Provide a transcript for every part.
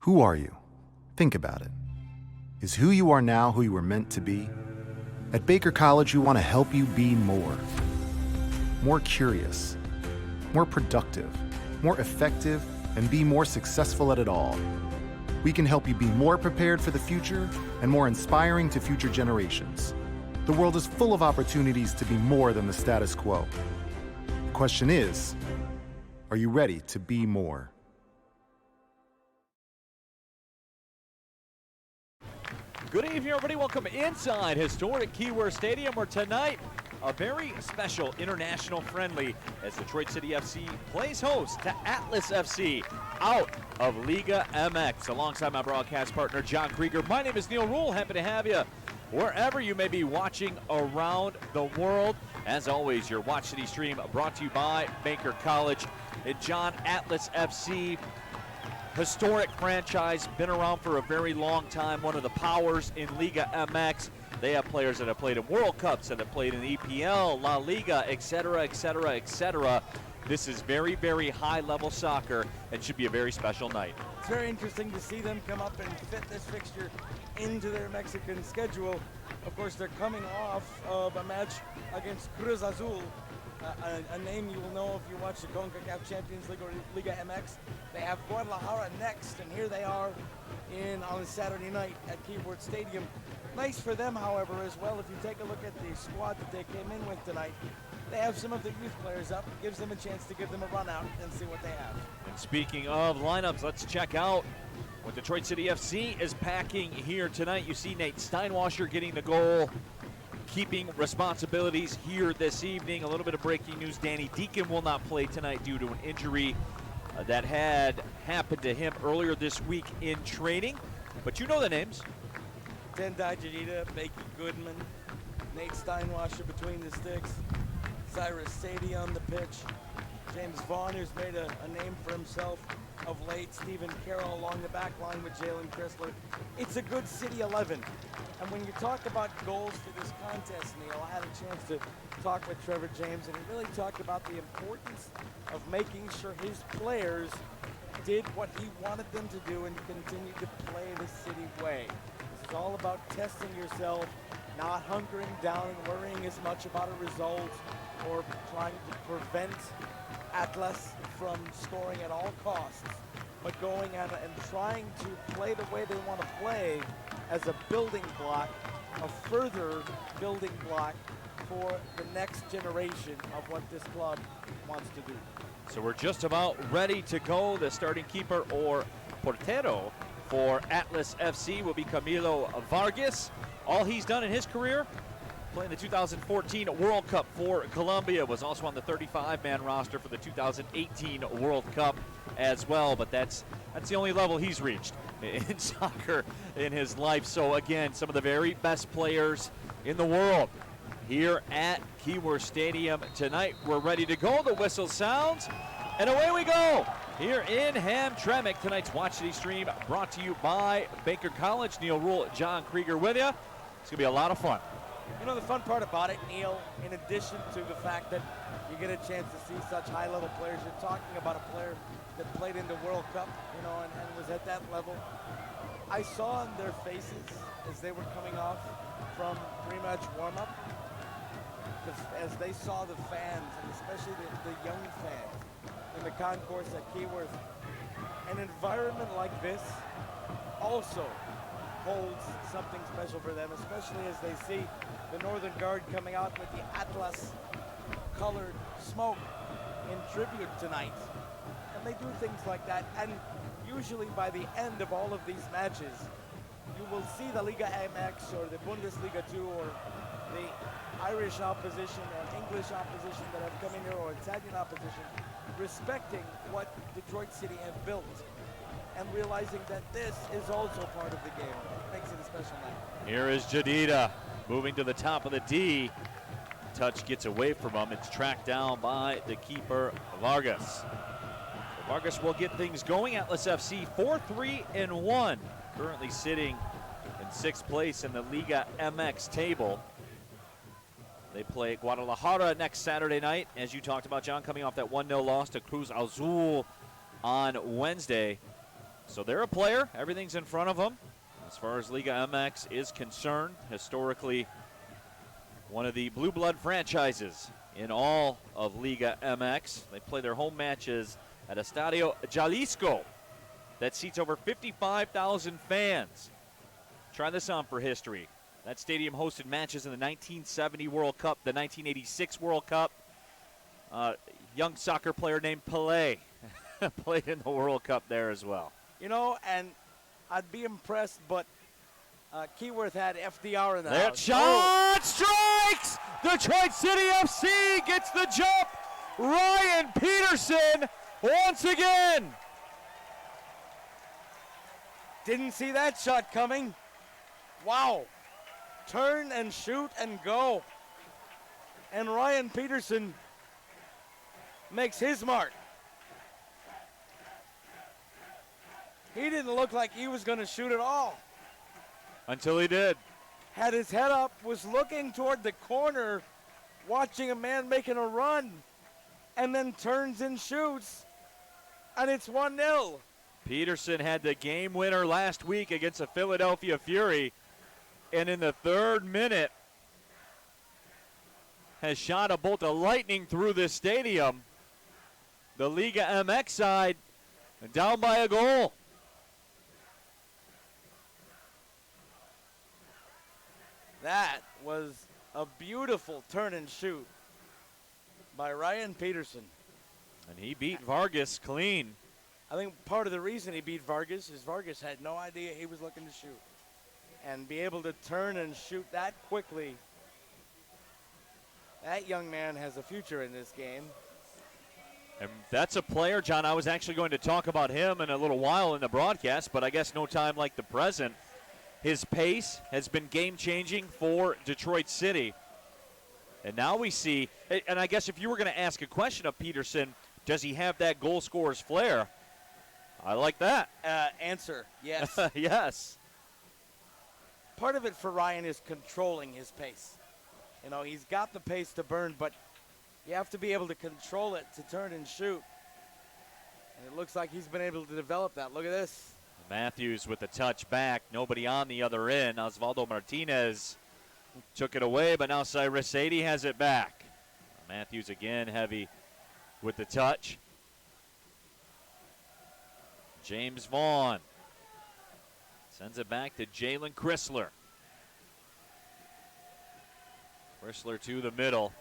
Who are you? Think about it. Is who you are now who you were meant to be? At Baker College, we want to help you be more. More curious, more productive, more effective, and be more successful at it all. We can help you be more prepared for the future and more inspiring to future generations. The world is full of opportunities to be more than the status quo. The question is, are you ready to be more? Good evening, everybody. Welcome inside historic Keyworth Stadium, where tonight a very special international friendly as Detroit City FC plays host to Atlas FC out of Liga MX. Alongside my broadcast partner, John Krieger, my name is Neil Rule. Happy to have you wherever you may be watching around the world. As always, your Watch City stream brought to you by Baker College. And John, Atlas FC, historic franchise, been around for a very long time, one of the powers in Liga MX. They have players that have played in World Cups, that have played in EPL, La Liga, etc., etc., etc. This is very, very high-level soccer and should be a very special night. It's very interesting to see them come up and fit this fixture into their Mexican schedule. Of course, they're coming off of a match against Cruz Azul, a name you will know if you watch the CONCACAF Champions League or Liga MX. They have Guadalajara next, and here they are on a Saturday night at Keyworth Stadium. Nice for them, however, as well. If you take a look at the squad that they came in with tonight, they have some of the youth players up. Gives them a chance to give them a run out and see what they have. And speaking of lineups, let's check out what Detroit City FC is packing here tonight. You see Nate Steinwasser getting the goal, keeping responsibilities here this evening. A little bit of breaking news: Danny Deacon will not play tonight due to an injury that had happened to him earlier this week in training. But you know the names. Tendai Jadida, Becky Goodman, Nate Steinwasser between the sticks, Cyrus Sadie on the pitch, James Vaughn, who's made a name for himself of late, Stephen Carroll along the back line with Jalen Chrysler. It's a good City 11. And when you talk about goals for this contest, Neil, I had a chance to talk with Trevor James, and he really talked about the importance of making sure his players did what he wanted them to do and continue to play the City way. This is all about testing yourself, not hunkering down and worrying as much about a result or trying to prevent Atlas from scoring at all costs, but going and trying to play the way they want to play as a building block, a further building block for the next generation of what this club wants to do. So we're just about ready to go. The starting keeper, or portero, for Atlas FC will be Camilo Vargas. All he's done in his career, playing the 2014 World Cup for Colombia, was also on the 35-man roster for the 2018 World Cup as well. But that's the only level he's reached in soccer in his life. So again, some of the very best players in the world here at Keyworth Stadium tonight. We're ready to go. The whistle sounds, and away we go here in Hamtramck. Tonight's Watch City stream brought to you by Baker College. Neil Rule, John Krieger with you. It's going to be a lot of fun. You know, the fun part about it, Neil, in addition to the fact that you get a chance to see such high-level players, you're talking about a player that played in the World Cup, you know, and was at that level. I saw in their faces as they were coming off from pre-match warm-up, as they saw the fans, and especially the young fans in the concourse at Keyworth. An environment like this also holds something special for them, especially as they see the Northern Guard coming out with the Atlas colored smoke in tribute tonight. And they do things like that, and usually by the end of all of these matches, you will see the Liga MX or the Bundesliga 2 or the Irish opposition and English opposition that have come in here, or Italian opposition, respecting what Detroit City have built and realizing that this is also part of the game. It makes it a special night. Here is Jadida moving to the top of the D. Touch gets away from him. It's tracked down by the keeper, Vargas. Vargas will get things going. Atlas FC 4-3-1, currently sitting in 6th place in the Liga MX table. They play Guadalajara next Saturday night, as you talked about, John, coming off that 1-0 loss to Cruz Azul on Wednesday. So they're a player. Everything's in front of them. As far as Liga MX is concerned, historically one of the blue blood franchises in all of Liga MX. They play their home matches at Estadio Jalisco that seats over 55,000 fans. Try this on for history. That stadium hosted matches in the 1970 World Cup, the 1986 World Cup. Young soccer player named Pelé played in the World Cup there as well. You know, and I'd be impressed, but Keyworth had FDR in the That house. shot strikes! Detroit City FC gets the jump. Ryan Peterson once again. Didn't see that shot coming. Wow. Turn and shoot and go. And Ryan Peterson makes his mark. He didn't look like he was going to shoot at all. Until he did. Had his head up, was looking toward the corner, watching a man making a run, and then turns and shoots, and it's 1-0. Peterson had the game winner last week against the Philadelphia Fury, and in the 3rd minute has shot a bolt of lightning through this stadium. The Liga MX side down by a goal. That was a beautiful turn and shoot by Ryan Peterson. And he beat Vargas clean. I think part of the reason he beat Vargas is Vargas had no idea he was looking to shoot. And be able to turn and shoot that quickly, that young man has a future in this game. And that's a player, John, I was actually going to talk about him in a little while in the broadcast, but I guess no time like the present. His pace has been game-changing for Detroit City. And now we see, and I guess if you were going to ask a question of Peterson, does he have that goal scorer's flair? I like that. Answer, yes. Yes. Part of it for Ryan is controlling his pace. You know, he's got the pace to burn, but you have to be able to control it to turn and shoot. And it looks like he's been able to develop that. Look at this. Matthews with the touch back. Nobody on the other end. Osvaldo Martinez took it away, but now Cyrus Sadie has it back. Matthews again heavy with the touch. James Vaughn sends it back to Jalen Chrysler. Chrysler to the middle.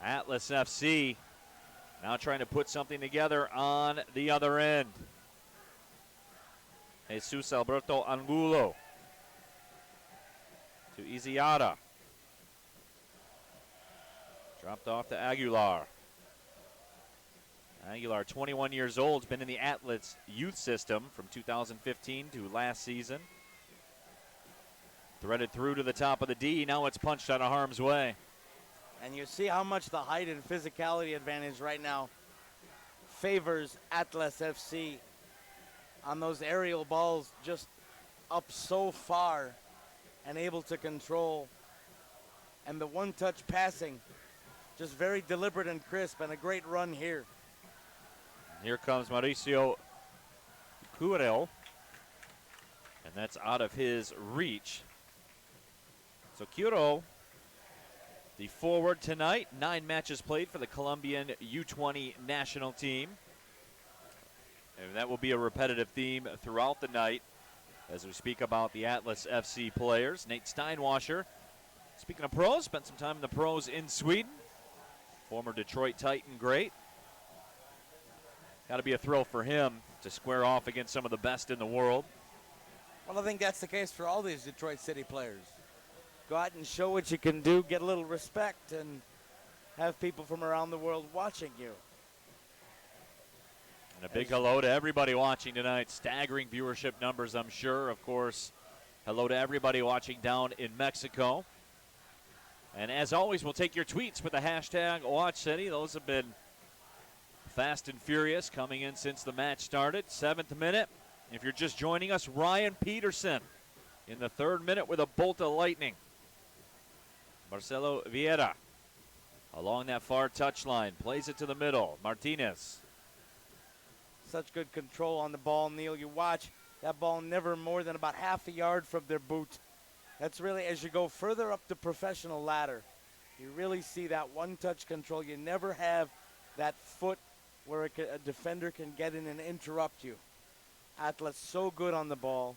Atlas FC now trying to put something together on the other end. Jesus Alberto Angulo to Iziata. Dropped off to Aguilar. Aguilar, 21 years old, has been in the Atlas youth system from 2015 to last season. Threaded through to the top of the D. Now it's punched out of harm's way. And you see how much the height and physicality advantage right now favors Atlas FC on those aerial balls, just up so far and able to control. And the one-touch passing, just very deliberate and crisp, and a great run here. Here comes Mauricio Carroll, and that's out of his reach. So Carroll, the forward tonight, 9 matches played for the Colombian U20 national team. And that will be a repetitive theme throughout the night as we speak about the Atlas FC players. Nate Steinwasser, speaking of pros, spent some time in the pros in Sweden. Former Detroit Titan great. Got to be a thrill for him to square off against some of the best in the world. Well, I think that's the case for all these Detroit City players. Go out and show what you can do, get a little respect, and have people from around the world watching you. And a big hello to everybody watching tonight. Staggering viewership numbers, I'm sure. Of course, hello to everybody watching down in Mexico. And as always, we'll take your tweets with the hashtag WatchCity. Those have been fast and furious coming in since the match started. 7th minute. If you're just joining us, Ryan Peterson in the 3rd minute with a bolt of lightning. Marcelo Vieira along that far touchline. Plays it to the middle. Martinez such good control on the ball, Neil. You watch that ball never more than about half a yard from their boot. That's really, as you go further up the professional ladder, you really see that one-touch control. You never have that foot where a defender can get in and interrupt you. Atlas so good on the ball.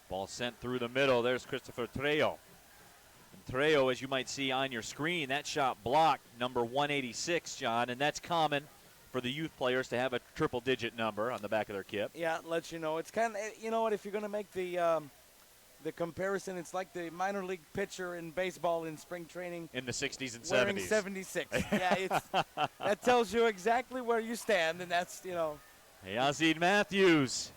Ball sent through the middle. There's Christopher Trejo. And Trejo, as you might see on your screen, that shot blocked, number 186, John, and that's common for the youth players to have a triple-digit number on the back of their kit. Yeah, it lets you know. It's kind of, you know what, if you're going to make the comparison, it's like the minor league pitcher in baseball in spring training. In the 60s and 70s. Wearing 76. Yeah, that tells you exactly where you stand, and that's, you know. Yazid Matthews.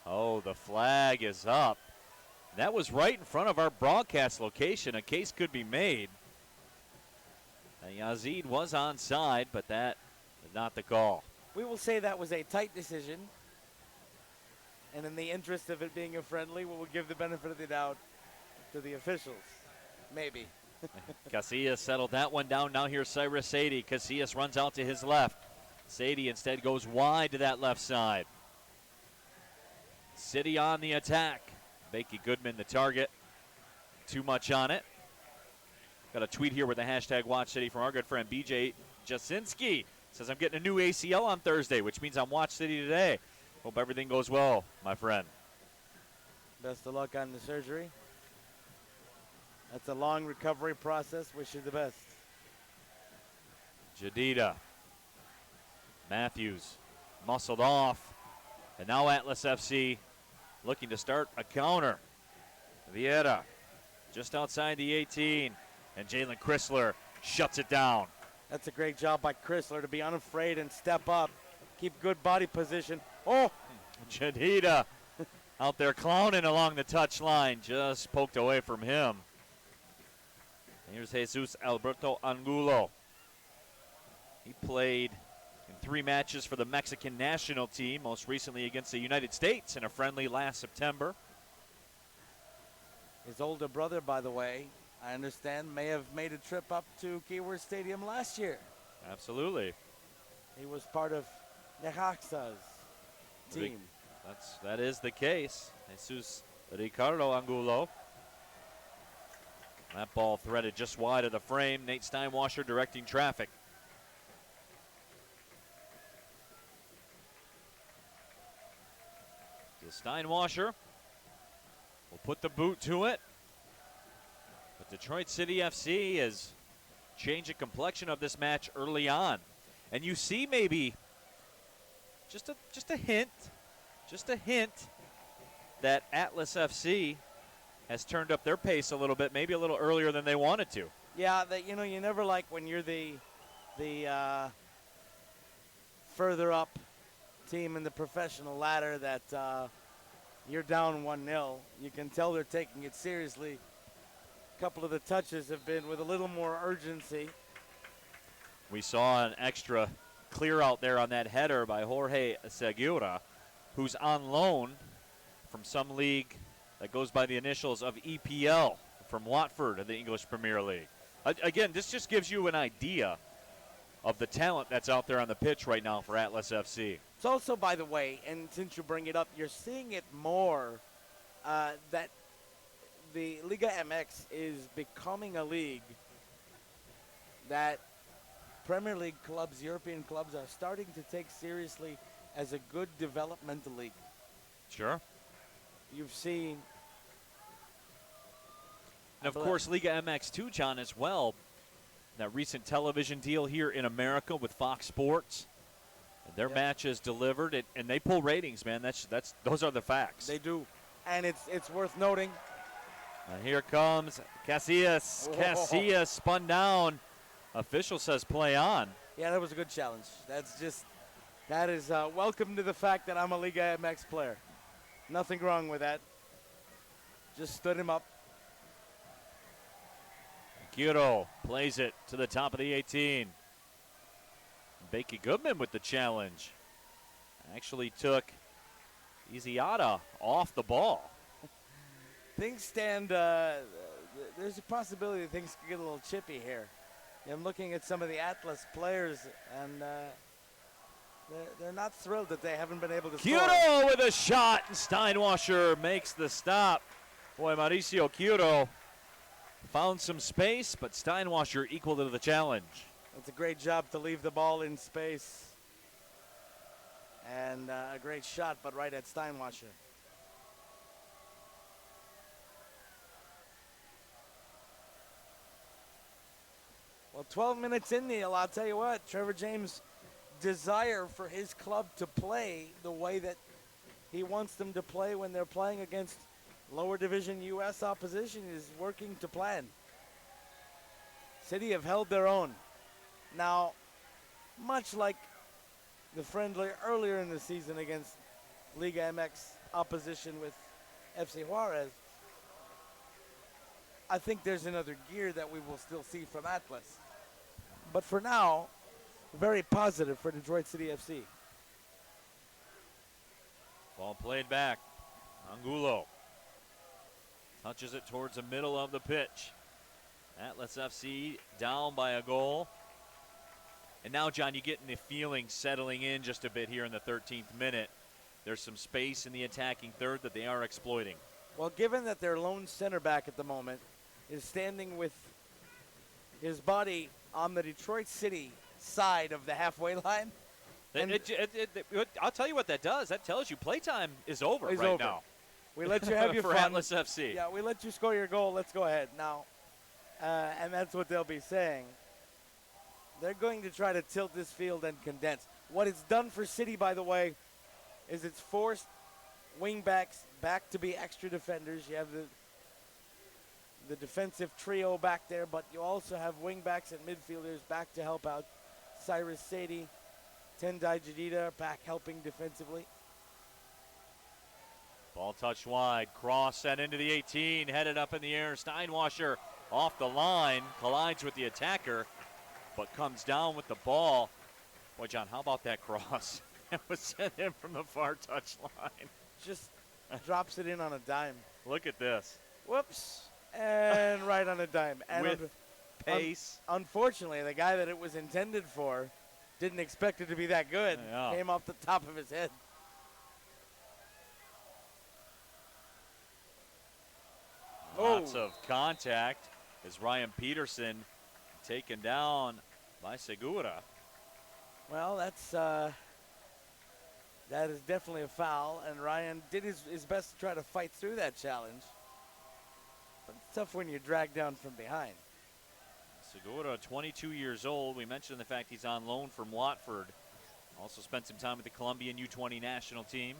Oh, the flag is up. That was right in front of our broadcast location. A case could be made. Yazid was onside, but that is not the call. We will say that was a tight decision. And in the interest of it being a friendly, we will give the benefit of the doubt to the officials. Maybe. Casillas settled that one down. Now here's Cyrus Sadie. Casillas runs out to his left. Sadie instead goes wide to that left side. City on the attack. Becky Goodman the target. Too much on it. Got a tweet here with the hashtag Watch City from our good friend BJ Jasinski. Says, I'm getting a new ACL on Thursday, which means I'm Watch City today. Hope everything goes well, my friend. Best of luck on the surgery. That's a long recovery process. Wish you the best. Jadida. Matthews muscled off. And now Atlas FC looking to start a counter. Vieira just outside the 18. And Jalen Chrysler shuts it down. That's a great job by Chrysler to be unafraid and step up. Keep good body position. Oh! Jadida out there clowning along the touch line. Just poked away from him. And here's Jesus Alberto Angulo. He played in 3 matches for the Mexican national team, most recently against the United States in a friendly last September. His older brother, by the way, I understand, may have made a trip up to Keyword Stadium last year. Absolutely. He was part of Necaxa's team. That is the case. Jesus Ricardo Angulo. That ball threaded just wide of the frame. Nate Steinwasser directing traffic. The Steinwasser will put the boot to it. But Detroit City FC has changed the complexion of this match early on. And you see maybe just a hint that Atlas FC has turned up their pace a little bit, maybe a little earlier than they wanted to. Yeah, you know, you never like when you're the further up team in the professional ladder that you're down 1-0. You can tell they're taking it seriously. A couple of the touches have been with a little more urgency. We saw an extra clear out there on that header by Jorge Segura, who's on loan from some league that goes by the initials of EPL from Watford of the English Premier League. Again, this just gives you an idea of the talent that's out there on the pitch right now for Atlas FC. It's also, by the way, and since you bring it up, you're seeing it more that the Liga MX is becoming a league that Premier League clubs, European clubs, are starting to take seriously as a good developmental league. Sure. You've seen... And of course, Liga MX too, John, as well. That recent television deal here in America with Fox Sports. Their matches delivered, and they pull ratings, man. Those are the facts. They do. And it's worth noting. And here comes Casillas. Oh. Casillas spun down. Official says play on. Yeah, that was a good challenge. That is welcome to the fact that I'm a Liga MX player. Nothing wrong with that. Just stood him up. Quiro plays it to the top of the 18. Becky Goodman with the challenge. Actually took Iziata off the ball. Things stand, there's a possibility that things could get a little chippy here. I'm looking at some of the Atlas players, and they're not thrilled that they haven't been able to score. Cuto with a shot, and Steinwasser makes the stop. Boy, Mauricio Cuto found some space, but Steinwasser equal to the challenge. It's a great job to leave the ball in space. And a great shot, but right at Steinwasser. Well, 12 minutes in, Neil, I'll tell you what, Trevor James' desire for his club to play the way that he wants them to play when they're playing against lower division U.S. opposition is working to plan. City have held their own. Now, much like the friendly earlier in the season against Liga MX opposition with FC Juarez, I think there's another gear that we will still see from Atlas. But for now, very positive for Detroit City FC. Ball played back. Angulo touches it towards the middle of the pitch. Atlas FC down by a goal. And now, John, you getting the feeling settling in just a bit here in the 13th minute. There's some space in the attacking third that they are exploiting. Well, given that their lone center back at the moment is standing with his body on the Detroit City side of the halfway line. I'll tell you what that does. That tells you playtime is over now. We let you have your for fun. Atlas FC. Yeah, we let you score your goal. Let's go ahead now. And that's what they'll be saying. They're going to try to tilt this field and condense. What it's done for City, by the way, is it's forced wing-backs back to be extra defenders. You have the defensive trio back there, but you also have wing-backs and midfielders back to help out. Cyrus Sadie, Tendai Jadida back helping defensively. Ball touched wide. Cross sent into the 18. Headed up in the air. Steinwasser off the line. Collides with the attacker, but comes down with the ball. Boy, John, how about that cross? It was sent in from the far touchline. Just drops it in on a dime. Look at this. Whoops. And right on a dime. And with pace. Unfortunately, the guy that it was intended for didn't expect it to be that good. Yeah. Came off the top of his head. Lots of contact as Ryan Peterson taken down by Segura. Well, that is definitely a foul, and Ryan did his best to try to fight through that challenge. But it's tough when you're dragged down from behind. Segura, 22 years old. We mentioned the fact he's on loan from Watford. Also spent some time with the Colombian U20 national team.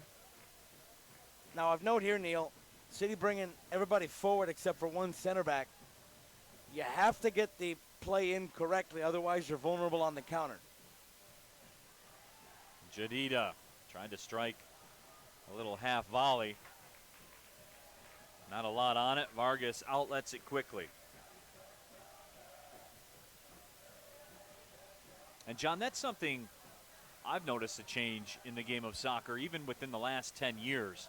Now, I've note here, Neil, City bringing everybody forward except for one center back. You have to get the play in correctly, otherwise you're vulnerable on the counter. Jadida trying to strike a little half volley. Not a lot on it. Vargas outlets it quickly. And John, that's something I've noticed a change in the game of soccer, even within the last 10 years.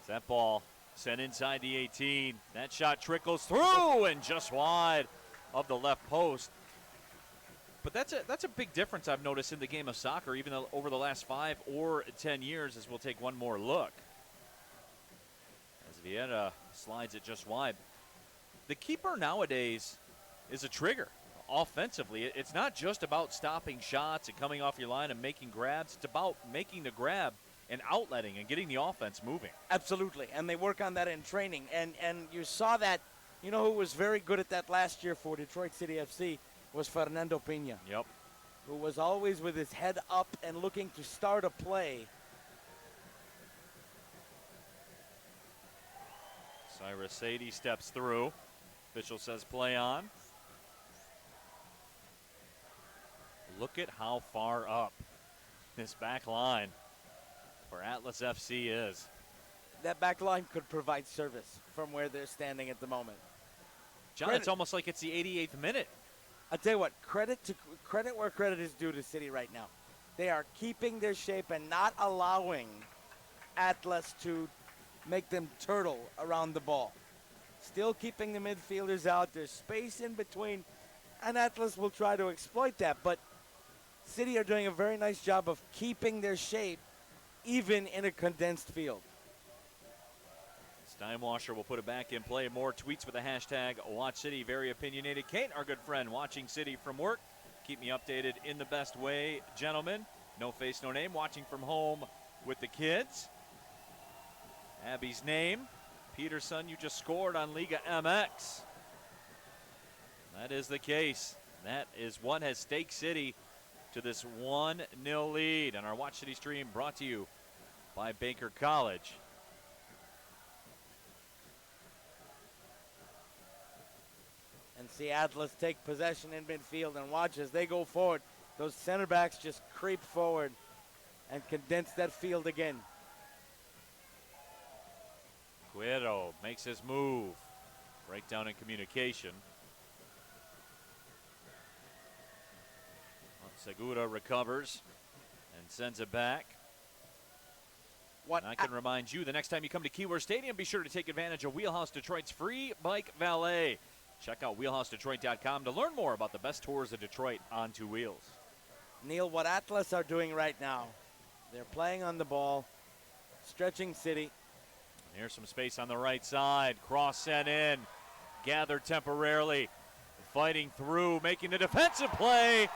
That ball sent inside the 18. That shot trickles through and just wide of the left post. But that's a big difference I've noticed in the game of soccer, even over the last 5 or 10 years, as we'll take one more look. As Vieira slides it just wide. The keeper nowadays is a trigger offensively. It's not just about stopping shots and coming off your line and making grabs. It's about making the grab and outletting and getting the offense moving. Absolutely, and they work on that in training. And you saw that, you know who was very good at that last year for Detroit City FC was Fernando Pena. Yep. Who was always with his head up and looking to start a play. Cyrus Sadie steps through. Official says play on. Look at how far up this back line for Atlas FC is. That back line could provide service from where they're standing at the moment. John, it's almost like it's the 88th minute. I tell you what, credit where credit is due to City right now. They are keeping their shape and not allowing Atlas to make them turtle around the ball. Still keeping the midfielders out. There's space in between And Atlas will try to exploit that, but City are doing a very nice job of keeping their shape even in a condensed field. Steinwasser will put it back in play. More tweets with the hashtag WatchCity. Very opinionated. Kate, our good friend, watching City from work. Keep me updated in the best way, gentlemen. No face, no name. Watching from home with the kids. Abby's name. Peterson, you just scored on Liga MX. That is the case. That is what has staked City to this 1-0 lead. And our Watch City stream brought to you by Baker College. And see Atlas take possession in midfield, and watch as they go forward. Those center backs just creep forward and condense that field again. Guerrero makes his move. Breakdown in communication. Segura recovers and sends it back. And I can remind you, the next time you come to Keyworth Stadium, be sure to take advantage of Wheelhouse Detroit's free bike valet. Check out wheelhousedetroit.com to learn more about the best tours of Detroit on two wheels. Neil, what Atlas are doing right now, they're playing on the ball, stretching City. Here's some space on the right side. Cross sent in, gathered temporarily, fighting through, making the defensive play,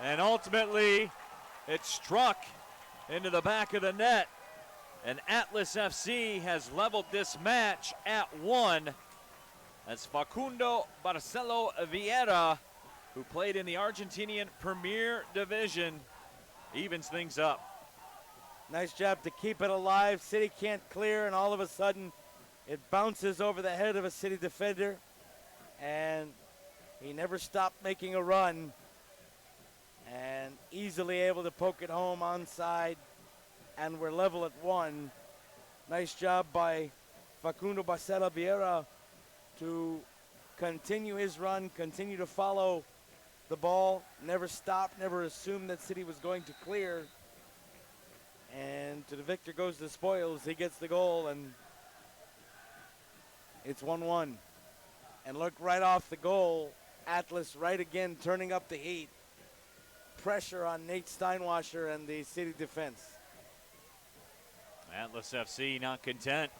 and ultimately it struck into the back of the net. And Atlas FC has leveled this match at 1 as Facundo Barcelo Vieira, who played in the Argentinian Premier Division, evens things up. Nice job to keep it alive. City can't clear, and all of a sudden it bounces over the head of a City defender, and he never stopped making a run, and easily able to poke it home onside, and we're level at 1. Nice job by Facundo Barcelo Vieira to continue his run, continue to follow the ball, never stop, never assume that City was going to clear. And to the victor goes the spoils. He gets the goal, and it's 1-1. And look, right off the goal, Atlas right again turning up the heat. Pressure on Nate Steinwasser and the City defense. Atlas FC not content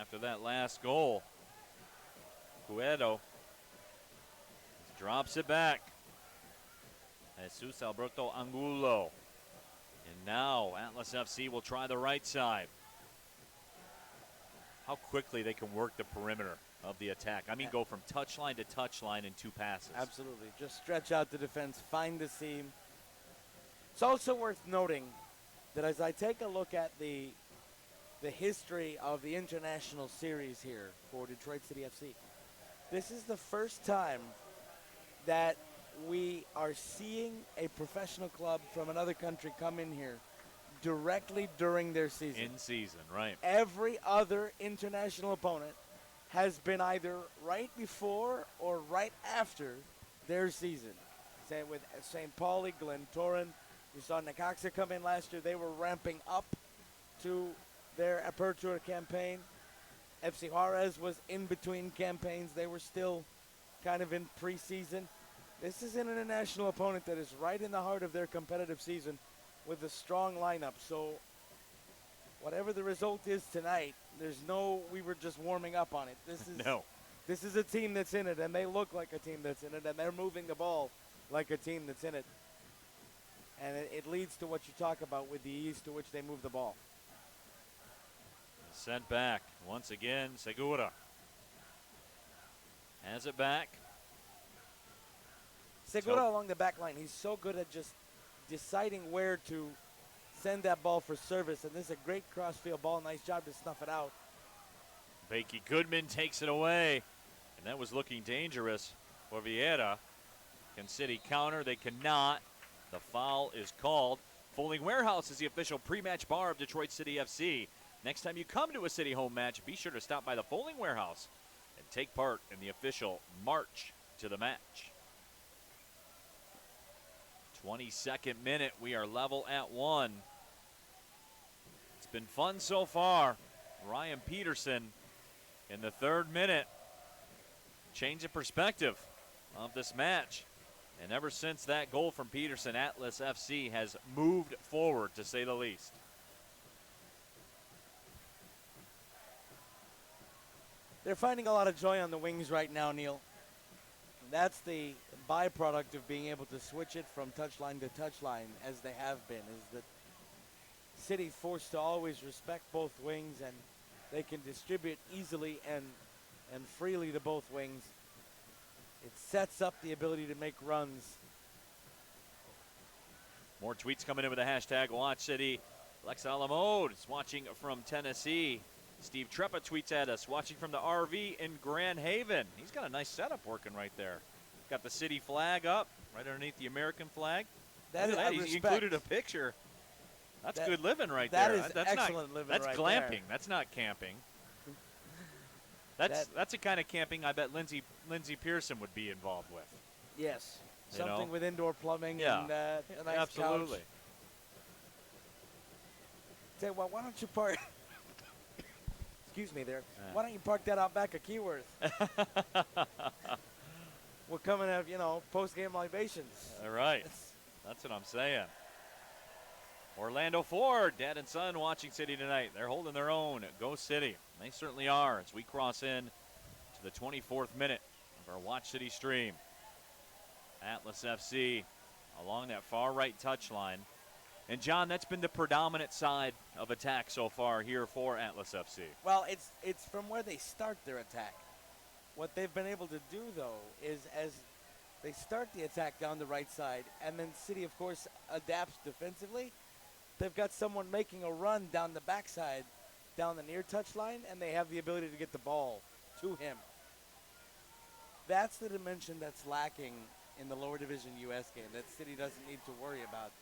after that last goal. Guedo drops it back. Jesus Alberto Angulo. And now Atlas FC will try the right side. How quickly they can work the perimeter of the attack. I mean, go from touchline to touchline in 2 passes. Absolutely. Just stretch out the defense, find the seam. It's also worth noting that as I take a look at the history of the international series here for Detroit City FC, this is the first time that we are seeing a professional club from another country come in here directly during their season. In season, right. Every other international opponent has been either right before or right after their season. Say with St. Pauli, Glentoran. You saw Necaxa come in last year. They were ramping up to their Apertura campaign. FC Juarez was in between campaigns. They were still kind of in preseason. This is an international opponent that is right in the heart of their competitive season with a strong lineup. So whatever the result is tonight, there's no, we were just warming up on it. This is no. This is a team that's in it, and they look like a team that's in it, and they're moving the ball like a team that's in it. And it leads to what you talk about with the ease to which they move the ball. Sent back once again, Segura has it back. Segura along the back line, he's so good at just deciding where to send that ball for service, and this is a great crossfield ball. Nice job to snuff it out. Becky Goodman takes it away, and that was looking dangerous for Vieira. Can City counter? They cannot. The foul is called. Folding Warehouse is the official pre-match bar of Detroit City FC. Next time you come to a City home match, be sure to stop by the Folding Warehouse and take part in the official march to the match. 22nd minute, we are level at 1. It's been fun so far. Ryan Peterson in the 3rd minute. Change of perspective. of this match. And ever since that goal from Peterson, Atlas FC has moved forward, to say the least. They're finding a lot of joy on the wings right now, Neil. That's the byproduct of being able to switch it from touchline to touchline, as they have been, is that City forced to always respect both wings, and they can distribute easily and freely to both wings. It sets up the ability to make runs. More tweets coming in with the hashtag WatchCity. Lex Alamode is watching from Tennessee. Steve Treppa tweets at us, watching from the RV in Grand Haven. He's got a nice setup working right there. Got the city flag up right underneath the American flag. That is, he included a picture. That's good living right there. That is that's excellent living right there. That's glamping. That's not camping. That's the kind of camping I bet Lindsey Pearson would be involved with. Yes. Something with indoor plumbing and a nice absolutely. couch. Say, well, why don't you park? Excuse me there. Why don't you park that out back of Keyworth? We're coming to have, post-game libations. All right. That's what I'm saying. Orlando Ford, dad and son watching City tonight. They're holding their own. Go City. They certainly are as we cross in to the 24th minute of our Watch City stream. Atlas FC along that far right touchline. And, John, that's been the predominant side of attack so far here for Atlas FC. Well, it's from where they start their attack. What they've been able to do, though, is as they start the attack down the right side, and then City, of course, adapts defensively, they've got someone making a run down the backside, down the near touchline, and they have the ability to get the ball to him. That's the dimension that's lacking in the lower division U.S. game that City doesn't need to worry about.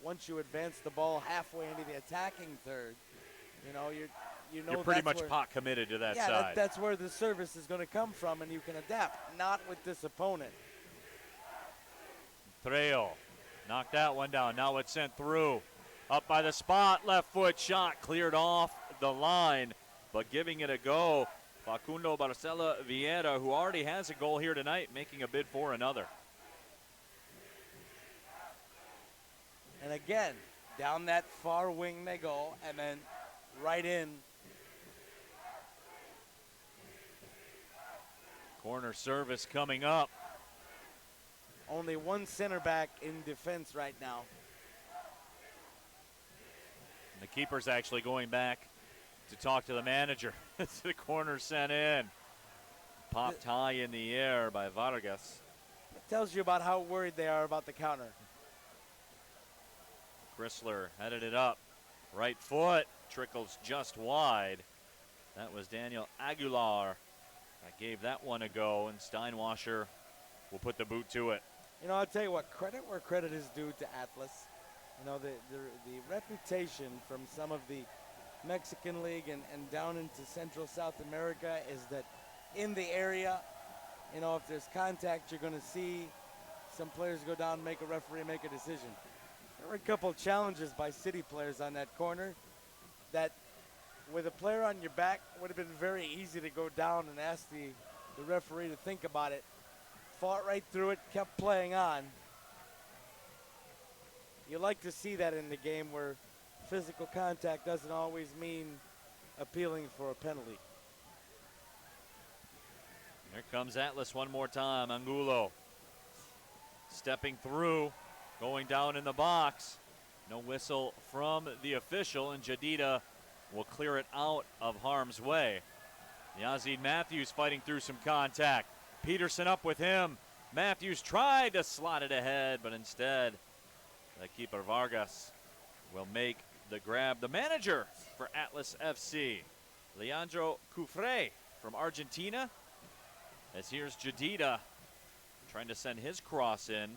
Once you advance the ball halfway into the attacking third, you're pretty much pot committed to that side. That's where the service is going to come from, and you can adapt. Not with this opponent. Trejo knocked that one down. Now it's sent through. Up by the spot, left foot shot cleared off the line, but giving it a go. Facundo Barcela Vieira, who already has a goal here tonight, making a bid for another. And again, down that far wing they go, and then right in. Corner service coming up. Only one center back in defense right now. And the keeper's actually going back to talk to the manager. It's the corner sent in. Popped high in the air by Vargas. It tells you about how worried they are about the counter. Chrysler headed it up. Right foot trickles just wide. That was Daniel Aguilar. that gave that one a go, and Steinwasser will put the boot to it. You know, I'll tell you what, credit where credit is due to Atlas. You know, the reputation from some of the Mexican League and down into Central South America is that in the area, you know, if there's contact, you're going to see some players go down, make a referee make a decision. There were a couple of challenges by City players on that corner that with a player on your back would have been very easy to go down and ask the referee to think about it. Fought right through it, kept playing on. You like to see that in the game where physical contact doesn't always mean appealing for a penalty. Here comes Atlas one more time. Angulo stepping through, going down in the box. No whistle from the official, and Jadida will clear it out of harm's way. Yazid Matthews fighting through some contact. Peterson up with him. Matthews tried to slot it ahead, but instead the keeper Vargas will make the grab. The manager for Atlas FC, Leandro Cufré from Argentina, as here's Jadida trying to send his cross in.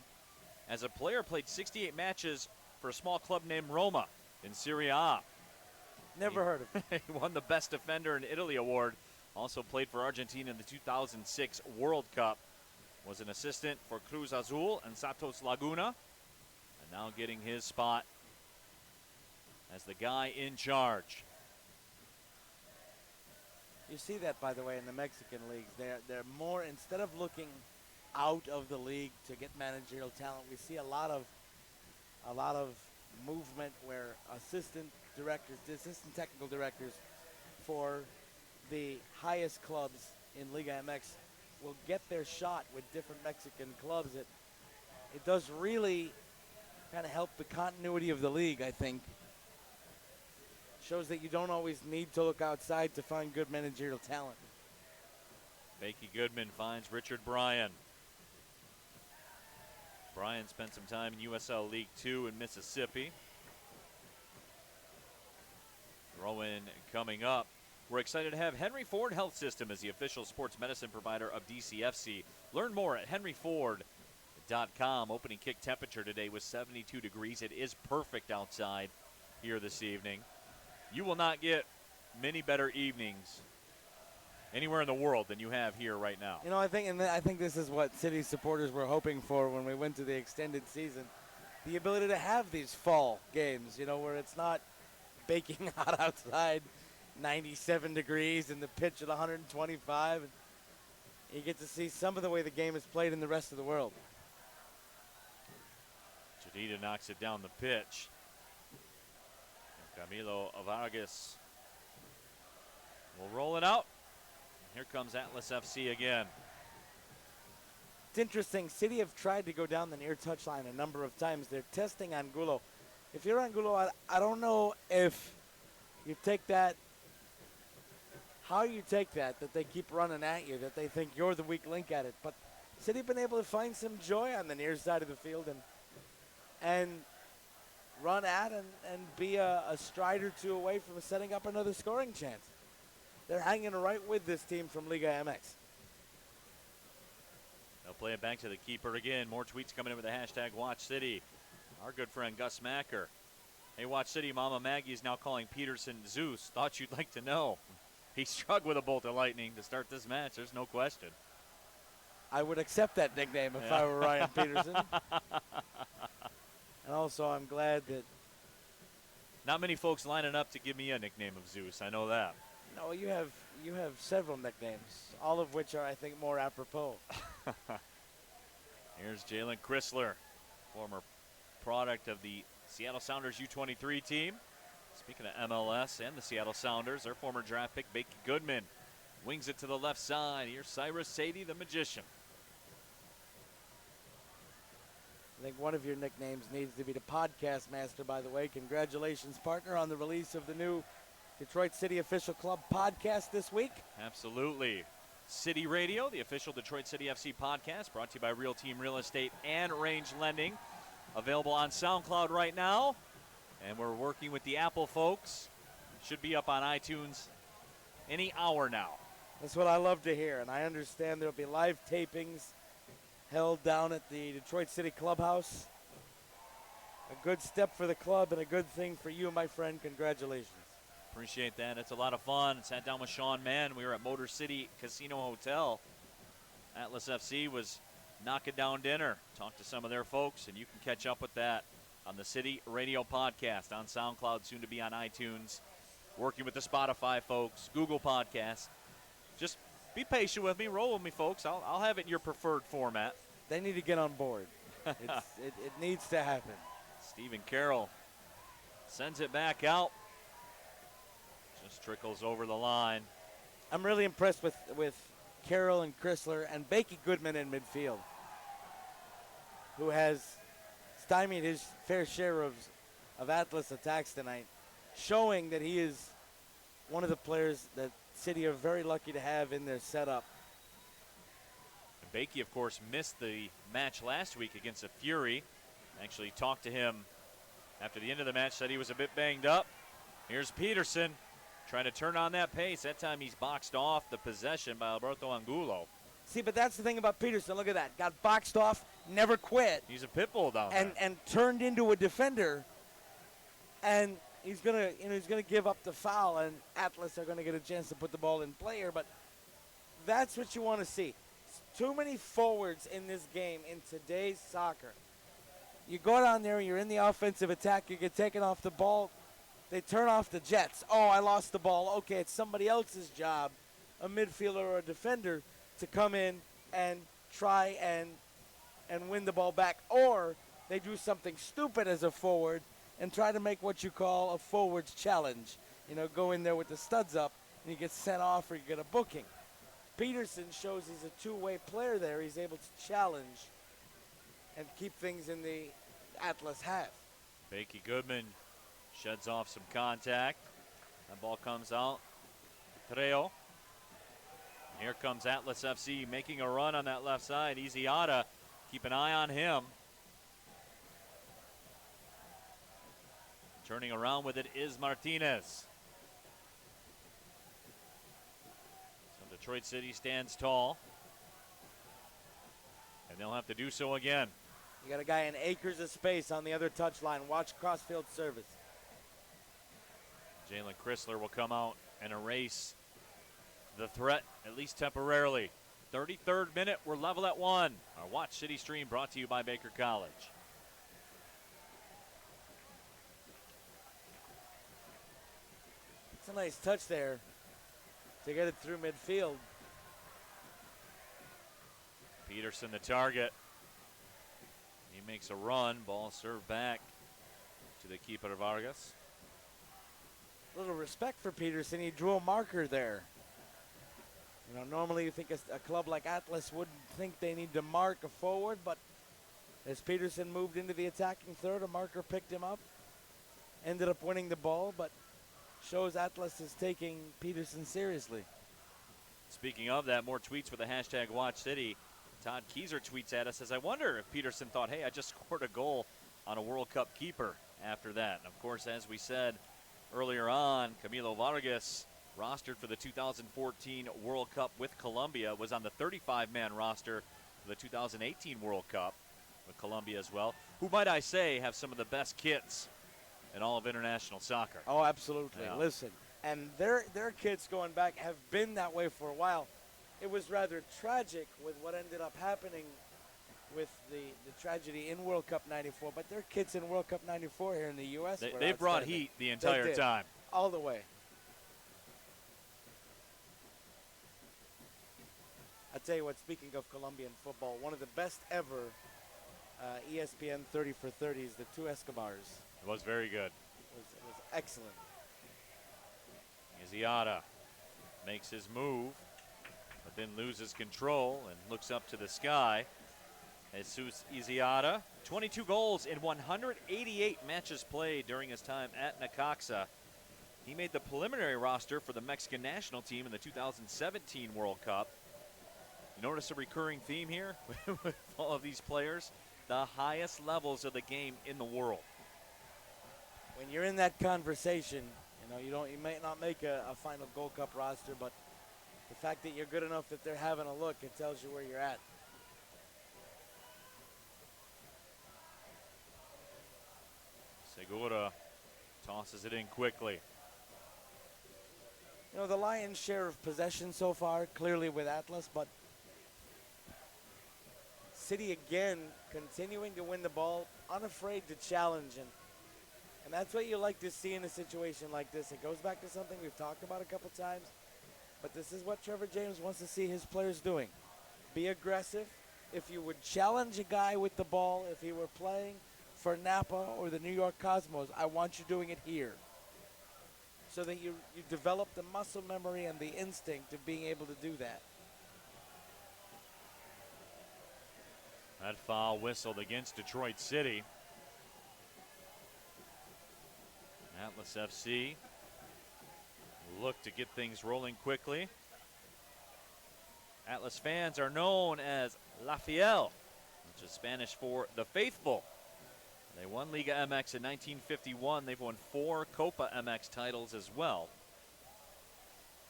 As a player, played 68 matches for a small club named Roma in Serie A. Never heard of it. He won the Best Defender in Italy award. Also played for Argentina in the 2006 World Cup. Was an assistant for Cruz Azul and Santos Laguna. And now getting his spot as the guy in charge. You see that, by the way, in the Mexican leagues. They're more, instead of looking out of the league to get managerial talent. We see a lot of movement where assistant technical directors for the highest clubs in Liga MX will get their shot with different Mexican clubs. It does really kind of help the continuity of the league, I think. Shows that you don't always need to look outside to find good managerial talent. Becky Goodman finds Richard Bryan. Bryan spent some time in USL League 2 in Mississippi. Throw-in coming up. We're excited to have Henry Ford Health System as the official sports medicine provider of DCFC. Learn more at henryford.com. Opening kick temperature today was 72 degrees. It is perfect outside here this evening. You will not get many better evenings anywhere in the world than you have here right now. You know, I think this is what City supporters were hoping for when we went to the extended season. The ability to have these fall games, where it's not baking hot outside, 97 degrees and the pitch at 125. And you get to see some of the way the game is played in the rest of the world. Jadida knocks it down the pitch. Camilo Vargas will roll it out. Here comes Atlas FC again. It's interesting. City have tried to go down the near touchline a number of times. They're testing Angulo. If you're Angulo, I don't know if you take that, how you take that they keep running at you, that they think you're the weak link at it. But City have been able to find some joy on the near side of the field and run at and be a stride or two away from setting up another scoring chance. They're hanging right with this team from Liga MX. They'll play it back to the keeper again. More tweets coming in with the hashtag WatchCity. Our good friend Gus Macker. Hey, Watch City, Mama Maggie is now calling Peterson Zeus. Thought you'd like to know. He struck with a bolt of lightning to start this match. There's no question. I would accept that nickname if I were Ryan Peterson. And also, I'm glad that... Not many folks lining up to give me a nickname of Zeus. I know that. No, you have several nicknames, all of which are, I think, more apropos. Here's Jalen Chrysler, former product of the Seattle Sounders U23 team. Speaking of MLS and the Seattle Sounders, their former draft pick, Becky Goodman, wings it to the left side. Here's Cyrus Sadie, the Magician. I think one of your nicknames needs to be the Podcast Master, by the way. Congratulations, partner, on the release of the new Detroit City Official Club podcast this week. Absolutely. City Radio, the official Detroit City FC podcast, brought to you by Real Team Real Estate and Range Lending. Available on SoundCloud right now. And we're working with the Apple folks. Should be up on iTunes any hour now. That's what I love to hear. And I understand there'll be live tapings held down at the Detroit City Clubhouse. A good step for the club and a good thing for you, my friend. Congratulations. Appreciate that. It's a lot of fun. Sat down with Sean Mann. We were at Motor City Casino Hotel. Atlas FC was knocking down dinner. Talked to some of their folks, and you can catch up with that on the City Radio podcast on SoundCloud, soon to be on iTunes. Working with the Spotify folks, Google Podcasts. Just be patient with me. Roll with me, folks. I'll have it in your preferred format. They need to get on board. It needs to happen. Stephen Carroll sends it back out. Just trickles over the line. I'm really impressed with Carroll and Chrysler and Becky Goodman in midfield, who has stymied his fair share of Atlas attacks tonight, showing that he is one of the players that City are very lucky to have in their setup. Becky, of course, missed the match last week against the Fury. Actually talked to him after the end of the match, said he was a bit banged up. Here's Peterson trying to turn on that pace. That time he's boxed off the possession by Alberto Angulo. See, but that's the thing about Peterson. Look at that. Got boxed off, never quit. He's a pit bull down there. And turned into a defender. And he's gonna give up the foul, and Atlas are gonna get a chance to put the ball in play here. But that's what you want to see. Too many forwards in this game in today's soccer. You go down there, you're in the offensive attack, you get taken off the ball, they turn off the jets. Oh, I lost the ball. Okay, it's somebody else's job, a midfielder or a defender, to come in and try and win the ball back, or they do something stupid as a forward and try to make what you call a forward's challenge. You know, go in there with the studs up and you get sent off or you get a booking. Peterson shows he's a two-way player there. He's able to challenge and keep things in the Atlas half. Bakey Goodman sheds off some contact. That ball comes out. Trejo. Here comes Atlas FC making a run on that left side. Iziata, keep an eye on him. Turning around with it is Martinez. So Detroit City stands tall. And they'll have to do so again. You got a guy in acres of space on the other touchline. Watch crossfield service. Jalen Chrysler will come out and erase the threat, at least temporarily. 33rd minute, we're level at 1. Our Watch City stream brought to you by Baker College. It's a nice touch there to get it through midfield. Peterson the target. He makes a run, ball served back to the keeper Vargas. A little respect for Peterson. He drew a marker there. You know, normally you think a club like Atlas wouldn't think they need to mark a forward, but as Peterson moved into the attacking third, a marker picked him up, ended up winning the ball, but shows Atlas is taking Peterson seriously. Speaking of that, more tweets with the hashtag Watch City. Todd Keyser tweets at us, says, I wonder if Peterson thought, hey, I just scored a goal on a World Cup keeper after that. And of course, as we said earlier on, Camilo Vargas, rostered for the 2014 World Cup with Colombia, was on the 35-man roster for the 2018 World Cup with Colombia as well, who, might I say, have some of the best kits in all of international soccer. Oh, absolutely. Yeah. Listen, and their kids going back have been that way for a while. It was rather tragic with what ended up happening with the tragedy in World Cup 94, but their kids in World Cup 94 here in the U.S. They brought heat the entire time. All the way. I tell you what, speaking of Colombian football, one of the best ever ESPN 30 for 30s, the two Escobars. It was very good. It was excellent. Iziata makes his move, but then loses control and looks up to the sky. Jesus Iziata, 22 goals in 188 matches played during his time at Necaxa. He made the preliminary roster for the Mexican national team in the 2017 World Cup. You notice a recurring theme here with all of these players? The highest levels of the game in the world. When you're in that conversation, you may not make a final Gold Cup roster, but the fact that you're good enough that they're having a look, it tells you where you're at. Segura tosses it in quickly. The lion's share of possession so far, clearly with Atlas, but City again continuing to win the ball, unafraid to challenge, and that's what you like to see in a situation like this. It goes back to something we've talked about a couple times, but this is what Trevor James wants to see his players doing. Be aggressive. If you would challenge a guy with the ball, if he were playing for Napa or the New York Cosmos, I want you doing it here, so that you develop the muscle memory and the instinct of being able to do that. That foul whistled against Detroit City. Atlas FC look to get things rolling quickly. Atlas fans are known as La Fiel, which is Spanish for the faithful. They won Liga MX in 1951. They've won 4 Copa MX titles as well.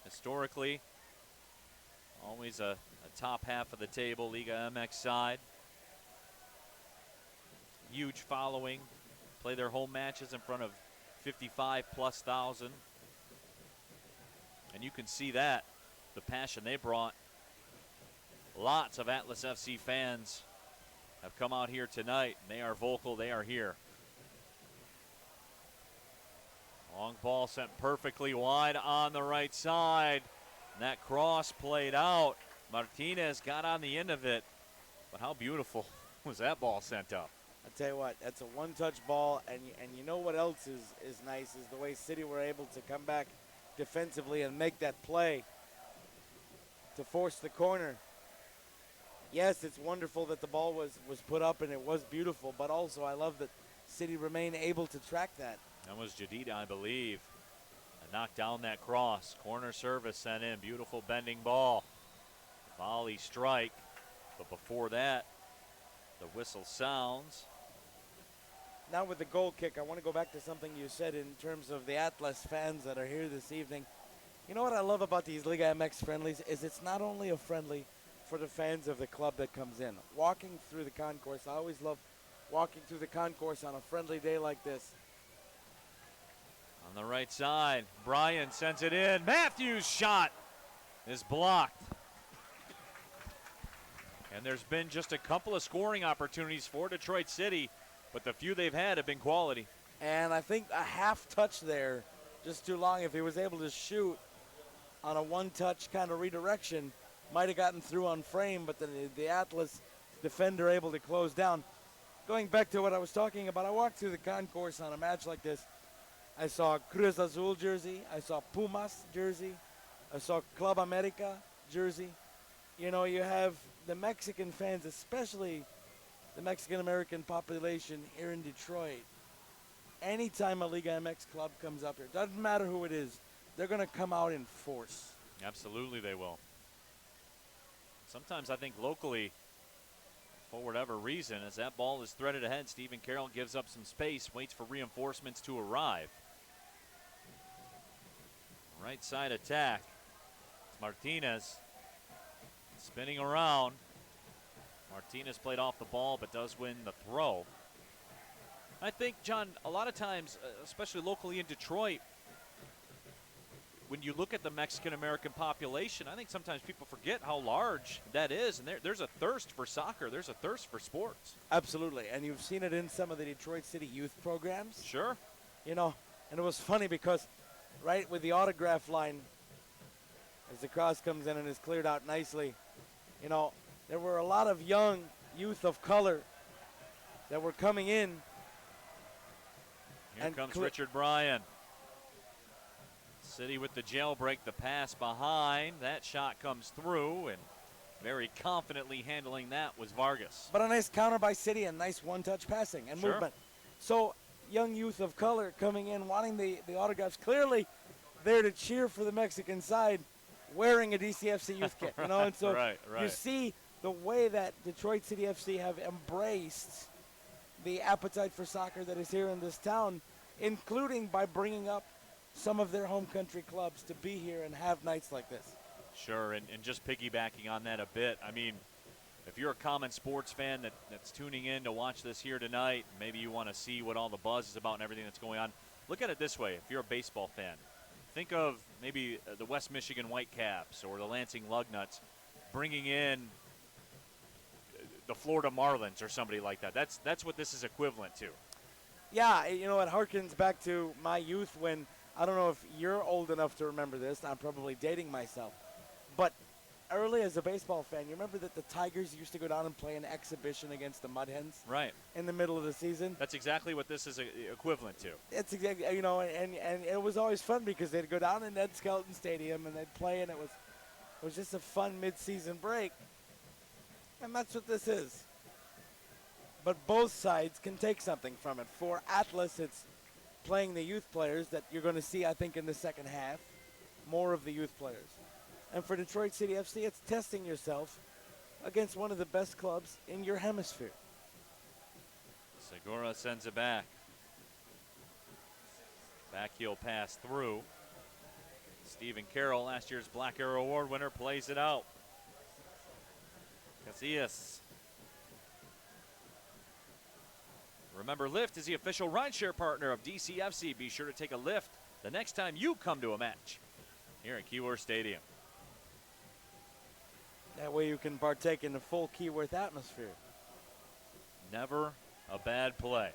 Historically, always a top half of the table Liga MX side. Huge following. Play their home matches in front of 55,000+. And you can see that, the passion they brought. Lots of Atlas FC fans have come out here tonight. They are vocal, they are here. Long ball sent perfectly wide on the right side. And that cross played out. Martinez got on the end of it. But how beautiful was that ball sent up? I tell you what, that's a one-touch ball, and you know what else is nice is the way City were able to come back defensively and make that play to force the corner. Yes, it's wonderful that the ball was put up and it was beautiful, but also I love that City remain able to track that. That was Jadida, I believe. And knocked down that cross. Corner service sent in. Beautiful bending ball. Volley strike. But before that, the whistle sounds. Now with the goal kick, I want to go back to something you said in terms of the Atlas fans that are here this evening. You know what I love about these Liga MX friendlies is it's not only a friendly for the fans of the club that comes in. Walking through the concourse, I always love walking through the concourse on a friendly day like this. On the right side, Bryan sends it in. Matthews' shot is blocked. And there's been just a couple of scoring opportunities for Detroit City, but the few they've had have been quality. And I think a half touch there, just too long. If he was able to shoot on a one-touch kind of redirection, might have gotten through on frame, but the Atlas defender able to close down. Going back to what I was talking about, I walked through the concourse on a match like this. I saw Cruz Azul jersey. I saw Pumas jersey. I saw Club America jersey. You know, you have the Mexican fans, especially the Mexican-American population here in Detroit. Anytime a Liga MX club comes up here, doesn't matter who it is, they're going to come out in force. Absolutely they will. Sometimes I think locally, for whatever reason, as that ball is threaded ahead, Stephen Carroll gives up some space, waits for reinforcements to arrive. Right side attack. It's Martinez spinning around. Martinez played off the ball but does win the throw. I think, John, a lot of times, especially locally in Detroit, when you look at the Mexican-American population, I think sometimes people forget how large that is, and there's a thirst for soccer. There's a thirst for sports. Absolutely, and you've seen it in some of the Detroit City youth programs. Sure. You know, and it was funny because right with the autograph line, as the cross comes in and is cleared out nicely, you know, there were a lot of young youth of color that were coming in. Here comes Richard Bryan. City with the jailbreak, the pass behind. That shot comes through, and very confidently handling that was Vargas. But a nice counter by City and nice one-touch passing and movement. So young youth of color coming in, wanting the autographs, clearly there to cheer for the Mexican side, wearing a DCFC youth kit. You know, and so you see the way that Detroit City FC have embraced the appetite for soccer that is here in this town, including by bringing up some of their home country clubs to be here and have nights like this. Sure, and just piggybacking on that a bit, I mean, if you're a common sports fan that's tuning in to watch this here tonight, maybe you want to see what all the buzz is about and everything that's going on, look at it this way. If you're a baseball fan, think of maybe the West Michigan Whitecaps or the Lansing Lugnuts bringing in the Florida Marlins or somebody like that. That's what this is equivalent to. Yeah, you know, it harkens back to my youth when, I don't know if you're old enough to remember this, I'm probably dating myself, but early as a baseball fan, you remember that the Tigers used to go down and play an exhibition against the Mud Hens? Right. In the middle of the season? That's exactly what this is equivalent to. It's exactly, you know, and it was always fun because they'd go down in Ned Skelton Stadium and they'd play, and it was just a fun mid-season break. And that's what this is. But both sides can take something from it. For Atlas, it's playing the youth players that you're going to see, I think, in the second half, more of the youth players. And for Detroit City FC, it's testing yourself against one of the best clubs in your hemisphere. Segura sends it back. Backheel pass through. Stephen Carroll, last year's Black Arrow Award winner, plays it out. Casillas. Remember, Lyft is the official rideshare partner of DCFC. Be sure to take a Lyft the next time you come to a match here at Keyworth Stadium. That way you can partake in the full Keyworth atmosphere. Never a bad play.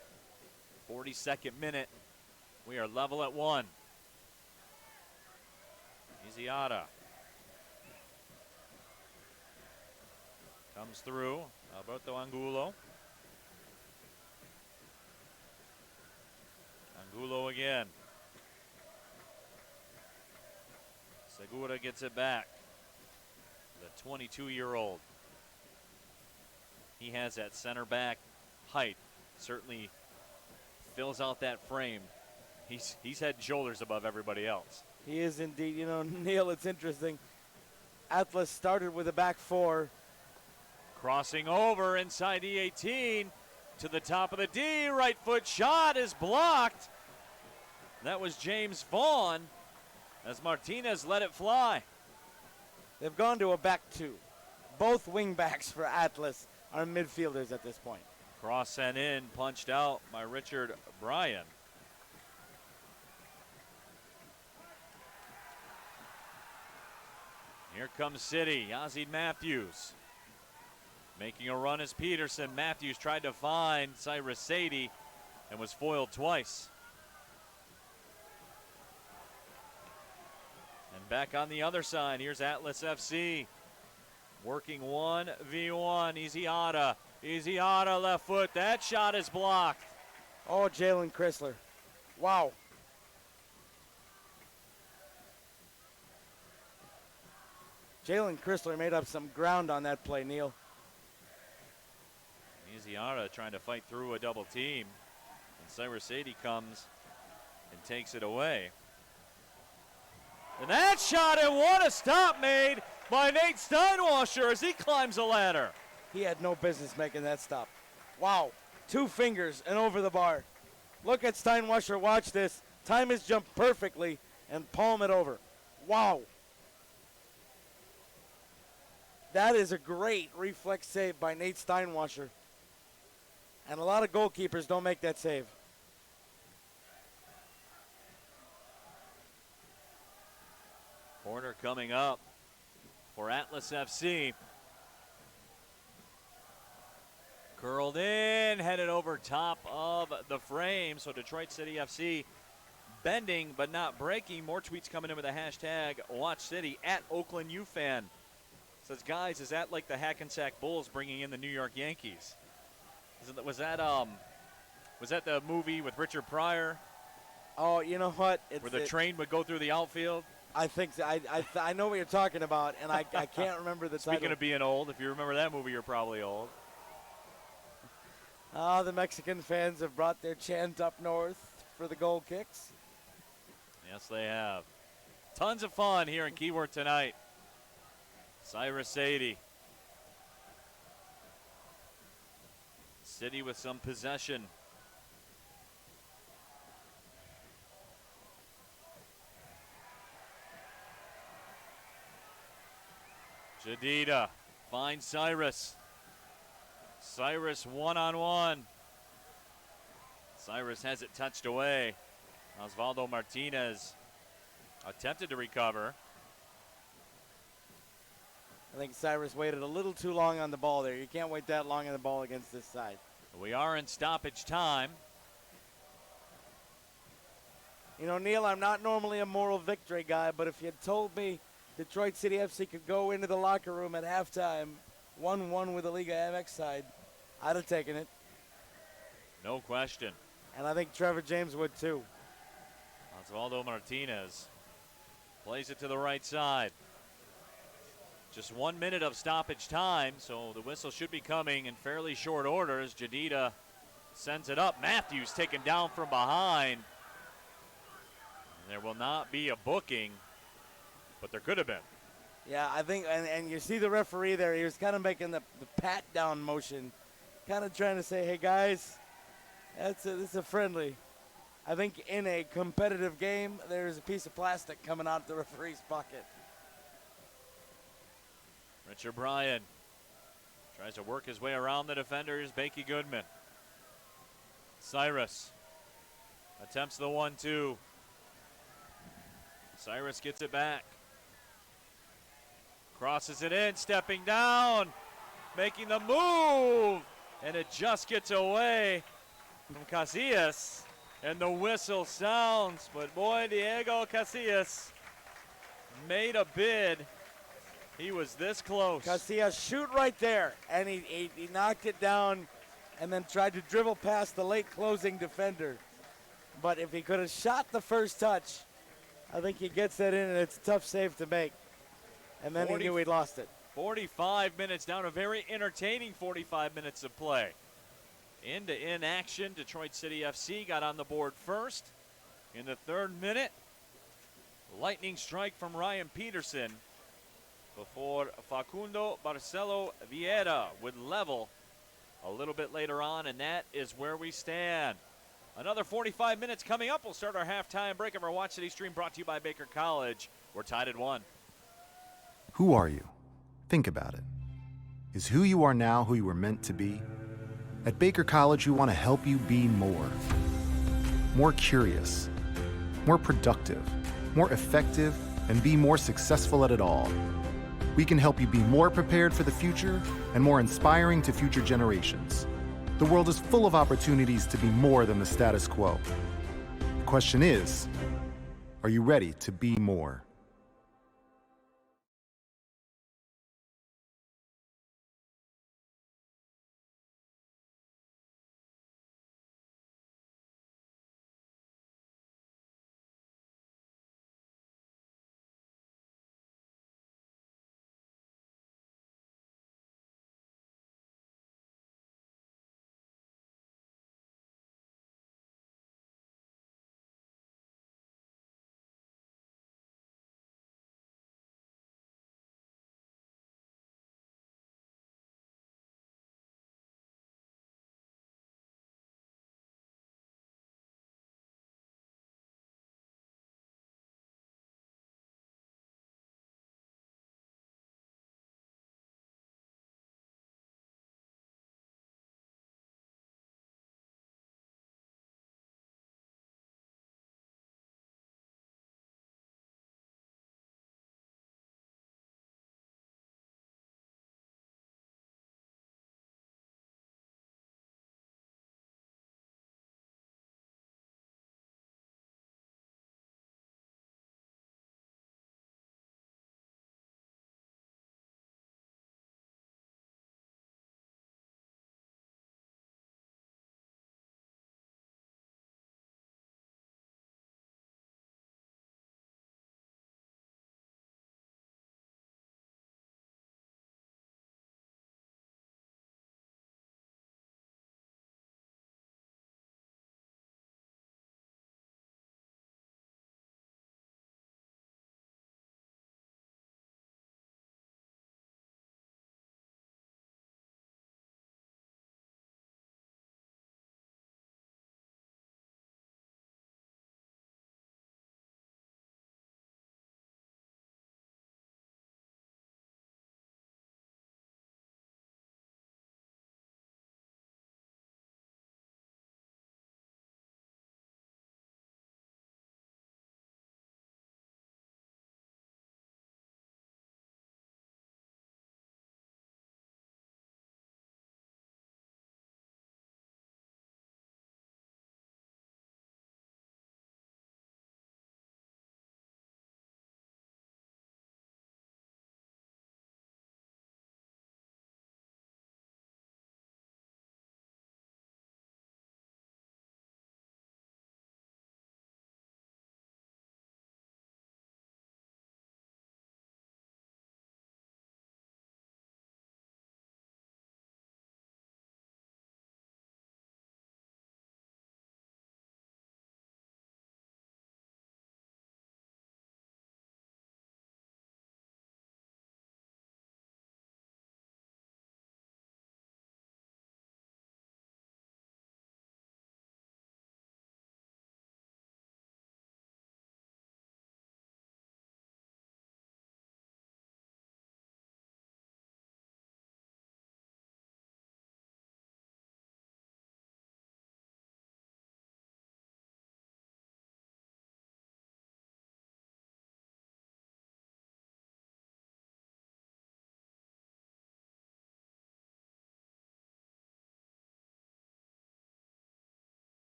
42nd minute. We are level at 1. Iziata Comes through. Alberto Angulo. Angulo again. Segura gets it back. The 22-year-old. He has that center back height. Certainly fills out that frame. He's head and shoulders above everybody else. He is indeed. You know, Neil, it's interesting. Atlas started with a back four. Crossing over inside the 18 to the top of the D. Right foot shot is blocked. That was James Vaughn as Martinez let it fly. They've gone to a back two. Both wing backs for Atlas are midfielders at this point. Cross sent in, punched out by Richard Bryan. Here comes City. Yazid Matthews making a run as Peterson. Matthews tried to find Cyrus Sadie and was foiled twice. And back on the other side, here's Atlas FC. Working 1v1. Easy-Ada. Easy-Ada left foot. That shot is blocked. Oh, Jalen Chrysler. Wow. Jalen Chrysler made up some ground on that play, Neil. Easy-Ada trying to fight through a double team. And Cyrus Sadie comes and takes it away. And that shot, and what a stop made by Nate Steinwasser as he climbs the ladder. He had no business making that stop. Wow. 2 fingers and over the bar. Look at Steinwasser. Watch this. Time his jump perfectly and palm it over. Wow. That is a great reflex save by Nate Steinwasser. And a lot of goalkeepers don't make that save. Corner coming up for Atlas FC. Curled in, headed over top of the frame. So Detroit City FC bending but not breaking. More tweets coming in with the hashtag WatchCity at Oakland U fan. Says, guys, is that like the Hackensack Bulls bringing in the New York Yankees? Was that the movie with Richard Pryor? Oh, you know what? Where the train would go through the outfield? I think so. I know what you're talking about, and I can't remember the title. Speaking of being old, if you remember that movie, you're probably old. The Mexican fans have brought their chant up north for the goal kicks. Yes, they have. Tons of fun here in Keyword tonight. Cyrus Sadie. City with some possession. Jadida finds Cyrus. Cyrus one-on-one. Cyrus has it touched away. Osvaldo Martinez attempted to recover. I think Cyrus waited a little too long on the ball there. You can't wait that long on the ball against this side. We are in stoppage time. You know, Neil, I'm not normally a moral victory guy, but if you had told me Detroit City FC could go into the locker room at halftime 1-1 with the Liga MX side, I'd have taken it. No question. And I think Trevor James would too. Osvaldo Martinez plays it to the right side. Just 1 minute of stoppage time, so the whistle should be coming in fairly short order as Jadida sends it up. Matthews taken down from behind. And there will not be a booking, but there could have been. Yeah, I think, and you see the referee there, he was kind of making the pat down motion, kind of trying to say, hey guys, this is a friendly. I think in a competitive game, there's a piece of plastic coming out of the referee's pocket. Richard Bryan tries to work his way around the defenders. Bakey Goodman. Cyrus attempts the 1-2. Cyrus gets it back. Crosses it in, stepping down, making the move, and it just gets away from Casillas, and the whistle sounds, but boy, Diego Casillas made a bid. He was this close. Because he has shoot right there, and he knocked it down and then tried to dribble past the late closing defender. But if he could have shot the first touch, I think he gets that in, and it's a tough save to make. And then he knew he'd lost it. 45 minutes down, a very entertaining 45 minutes of play. End-to-end action, Detroit City FC got on the board first. In the 3rd minute, lightning strike from Ryan Peterson before Facundo Barcelo Vieira would level a little bit later on, and that is where we stand. Another 45 minutes coming up. We'll start our halftime break of our Watch City stream brought to you by Baker College. We're tied at 1. Who are you? Think about it. Is who you are now who you were meant to be? At Baker College, we want to help you be more. More curious, more productive, more effective, and be more successful at it all. We can help you be more prepared for the future and more inspiring to future generations. The world is full of opportunities to be more than the status quo. The question is, are you ready to be more?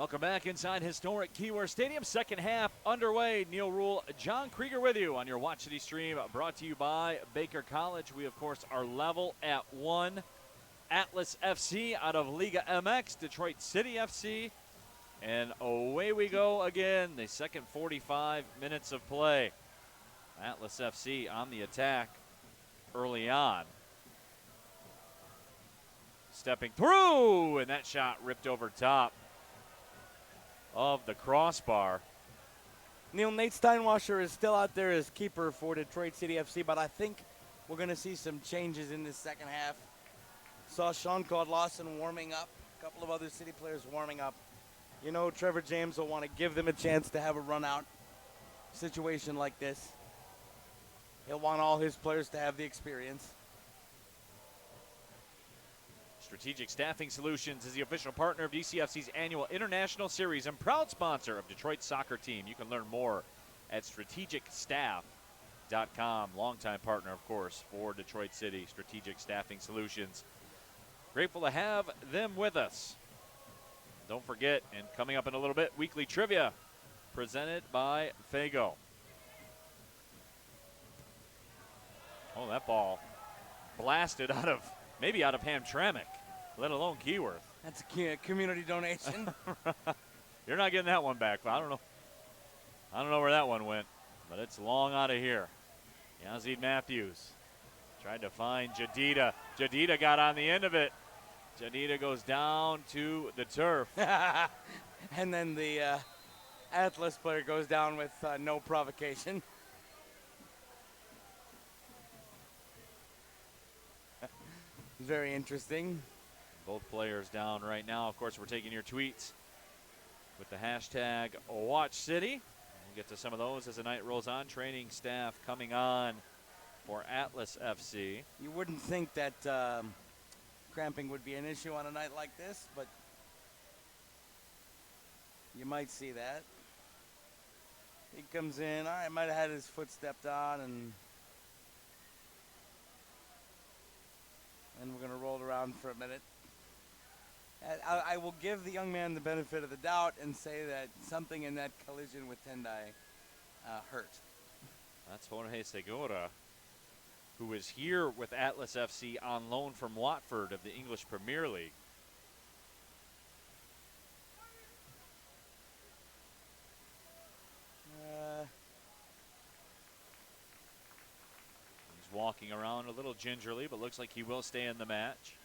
Welcome back inside historic Keyworth Stadium. Second half underway. Neil Rule, John Krieger with you on your Watch City stream, brought to you by Baker College. We, of course, are level at 1. Atlas FC out of Liga MX, Detroit City FC. And away we go again, the second 45 minutes of play. Atlas FC on the attack early on. Stepping through, and that shot ripped over top of the crossbar. Neil, Nate Steinwasser is still out there as keeper for Detroit City FC, but I think we're going to see some changes in this second half. Saw Sean-Claude Lawson warming up, a couple of other City players warming up. You know, Trevor James will want to give them a chance to have a run-out situation like this. He'll want all his players to have the experience. Strategic Staffing Solutions is the official partner of DCFC's annual International Series and proud sponsor of Detroit's soccer team. You can learn more at strategicstaff.com. Longtime partner, of course, for Detroit City, Strategic Staffing Solutions. Grateful to have them with us. Don't forget, and coming up in a little bit, weekly trivia presented by Fago. Oh, that ball blasted maybe out of Hamtramck, let alone Keyworth. That's a community donation. You're not getting that one back. I don't know where that one went, but it's long out of here. Yazid Matthews tried to find Jadida. Jadida got on the end of it. Jadida goes down to the turf. And then the Atlas player goes down with no provocation. Very interesting. Both players down right now. Of course, we're taking your tweets with the hashtag WatchCity. We'll get to some of those as the night rolls on. Training staff coming on for Atlas FC. You wouldn't think that cramping would be an issue on a night like this, but you might see that. He comes in. All right, might have had his foot stepped on, and we're going to roll it around for a minute. I will give the young man the benefit of the doubt and say that something in that collision with Tendai hurt. That's Jorge Segura, who is here with Atlas FC on loan from Watford of the English Premier League. He's walking around a little gingerly, but looks like he will stay in the match.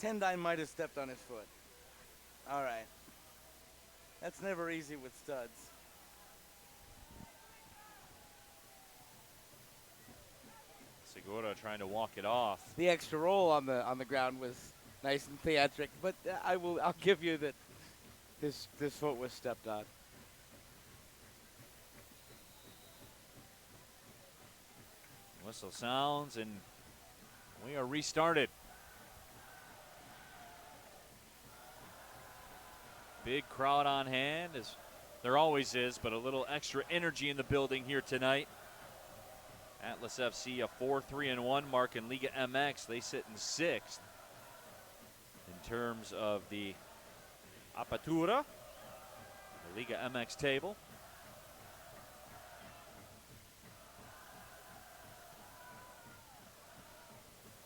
Tendai might have stepped on his foot. All right. That's never easy with studs. Segura trying to walk it off. The extra roll on the ground was nice and theatric, but I'll give you that this foot was stepped on. Whistle sounds and we are restarted. Big crowd on hand, as there always is, but a little extra energy in the building here tonight. Atlas FC a 4-3-1 mark in Liga MX. They sit in 6th in terms of the Apertura, the Liga MX table.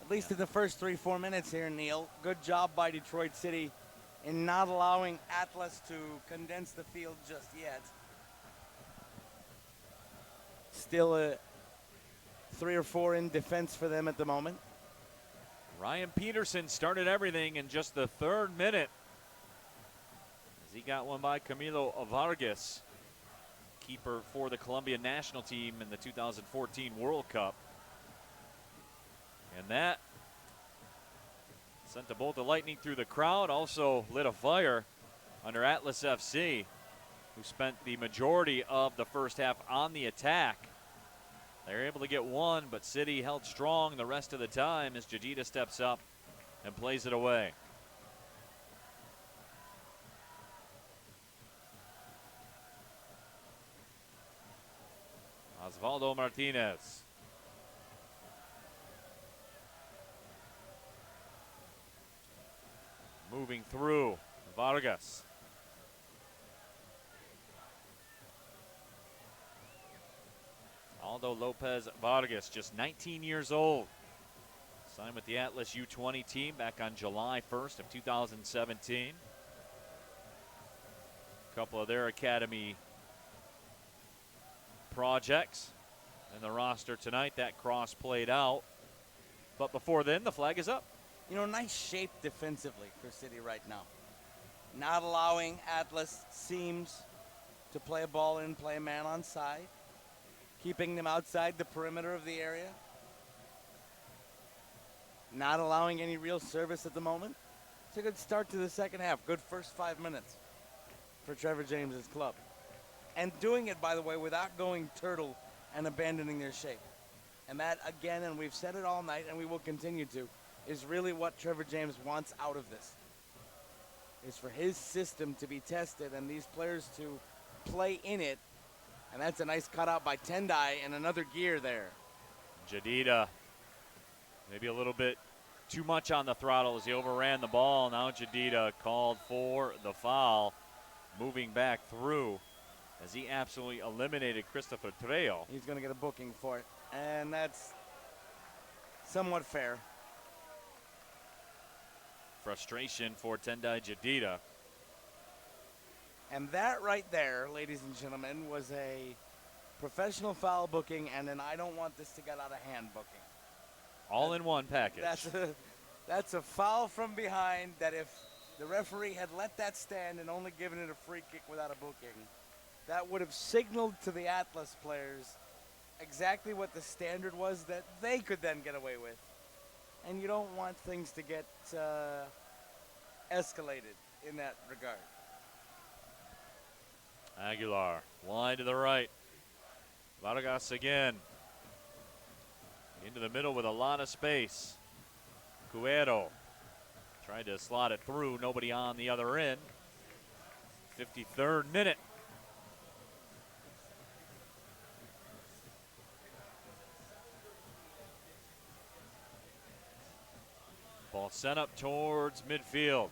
At least in the first 3-4 minutes here, Neil. Good job by Detroit City in not allowing Atlas to condense the field just yet. Still a 3 or 4 in defense for them at the moment. Ryan Peterson started everything in just the 3rd minute, as he got one by Camilo Vargas, keeper for the Colombian national team in the 2014 World Cup. And that sent a bolt of lightning through the crowd, also lit a fire under Atlas FC, who spent the majority of the first half on the attack. They were able to get one, but City held strong the rest of the time as Jadida steps up and plays it away. Osvaldo Martinez. Moving through. Vargas. Aldo Lopez Vargas, just 19 years old. Signed with the Atlas U20 team back on July 1st of 2017. A couple of their academy projects in the roster tonight. That cross played out. But before then, the flag is up. You know, nice shape defensively for City right now. Not allowing Atlas seams to play a ball in, play a man on side. Keeping them outside the perimeter of the area. Not allowing any real service at the moment. It's a good start to the second half. Good first 5 minutes for Trevor James's club. And doing it, by the way, without going turtle and abandoning their shape. And that, again, and we've said it all night, and we will continue to, is really what Trevor James wants out of this. Is for his system to be tested and these players to play in it. And that's a nice cutout by Tendai and another gear there. Jadida, maybe a little bit too much on the throttle as he overran the ball. Now Jadida called for the foul, moving back through as he absolutely eliminated Christopher Trejo. He's going to get a booking for it, and that's somewhat fair. Frustration for Tendai Jadida. And that right there, ladies and gentlemen, was a professional foul booking and an I don't want this to get out of hand booking. All in one package. That's a foul from behind that if the referee had let that stand and only given it a free kick without a booking, that would have signaled to the Atlas players exactly what the standard was that they could then get away with. And you don't want things to get escalated in that regard. Aguilar, wide to the right. Vargas again. Into the middle with a lot of space. Cuero tried to slot it through. Nobody on the other end. 53rd minute. Ball sent up towards midfield.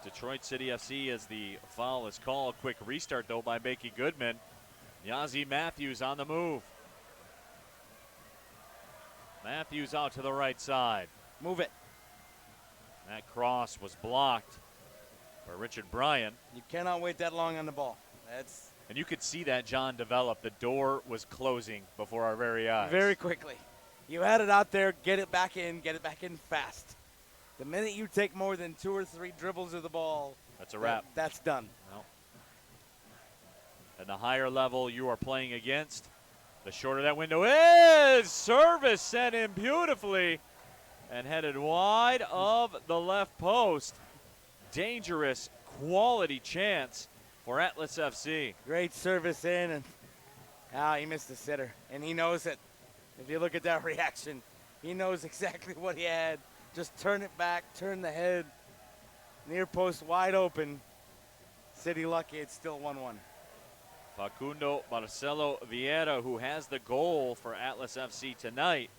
Detroit City FC as the foul is called. Quick restart, though, by Bakey Goodman. Yazzie Matthews on the move. Matthews out to the right side. Move it. That cross was blocked by Richard Bryan. You cannot wait that long on the ball. And you could see that, John, develop. The door was closing before our very eyes. Very quickly. You had it out there, get it back in fast. The minute you take more than 2 or 3 dribbles of the ball, that's a wrap. That's done. No. And the higher level you are playing against, the shorter that window is. Service sent in beautifully and headed wide of the left post. Dangerous, quality chance for Atlas FC. Great service in, and he missed the sitter, and he knows it. If you look at that reaction, he knows exactly what he had. Just turn it back, turn the head. Near post wide open. City lucky, it's still 1-1. Facundo Marcelo Vieira, who has the goal for Atlas FC tonight,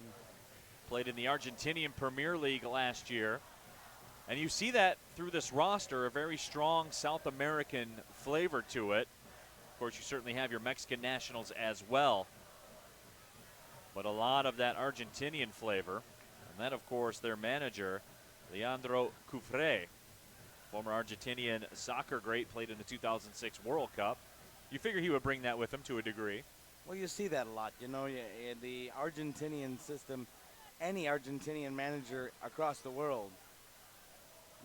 played in the Argentinian Premier League last year. And you see that through this roster, a very strong South American flavor to it. Of course, you certainly have your Mexican nationals as well. But a lot of that Argentinian flavor. And then, of course, their manager, Leandro Cufré, former Argentinian soccer great, played in the 2006 World Cup. You figure he would bring that with him to a degree. Well, you see that a lot. You know, the Argentinian system, any Argentinian manager across the world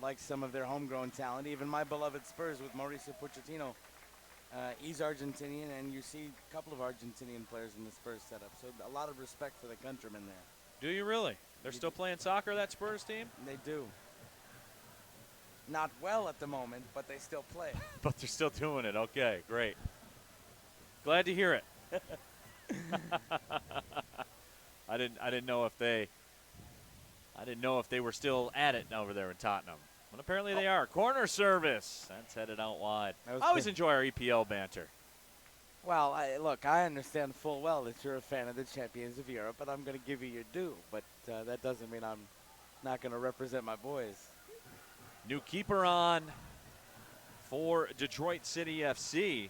likes some of their homegrown talent. Even my beloved Spurs with Mauricio Pochettino, he's Argentinian, and you see a couple of Argentinian players in the Spurs setup. So a lot of respect for the countrymen there. Do you really? They're still playing soccer, that Spurs team? They do. Not well at the moment, but they still play. But they're still doing it. Okay, great. Glad to hear it. I didn't know if they were still at it over there in Tottenham. But apparently they are. Corner service. That's headed out wide. I always enjoy our EPL banter. Well, look, I understand full well that you're a fan of the champions of Europe, but I'm going to give you your due. But that doesn't mean I'm not going to represent my boys. New keeper on for Detroit City FC.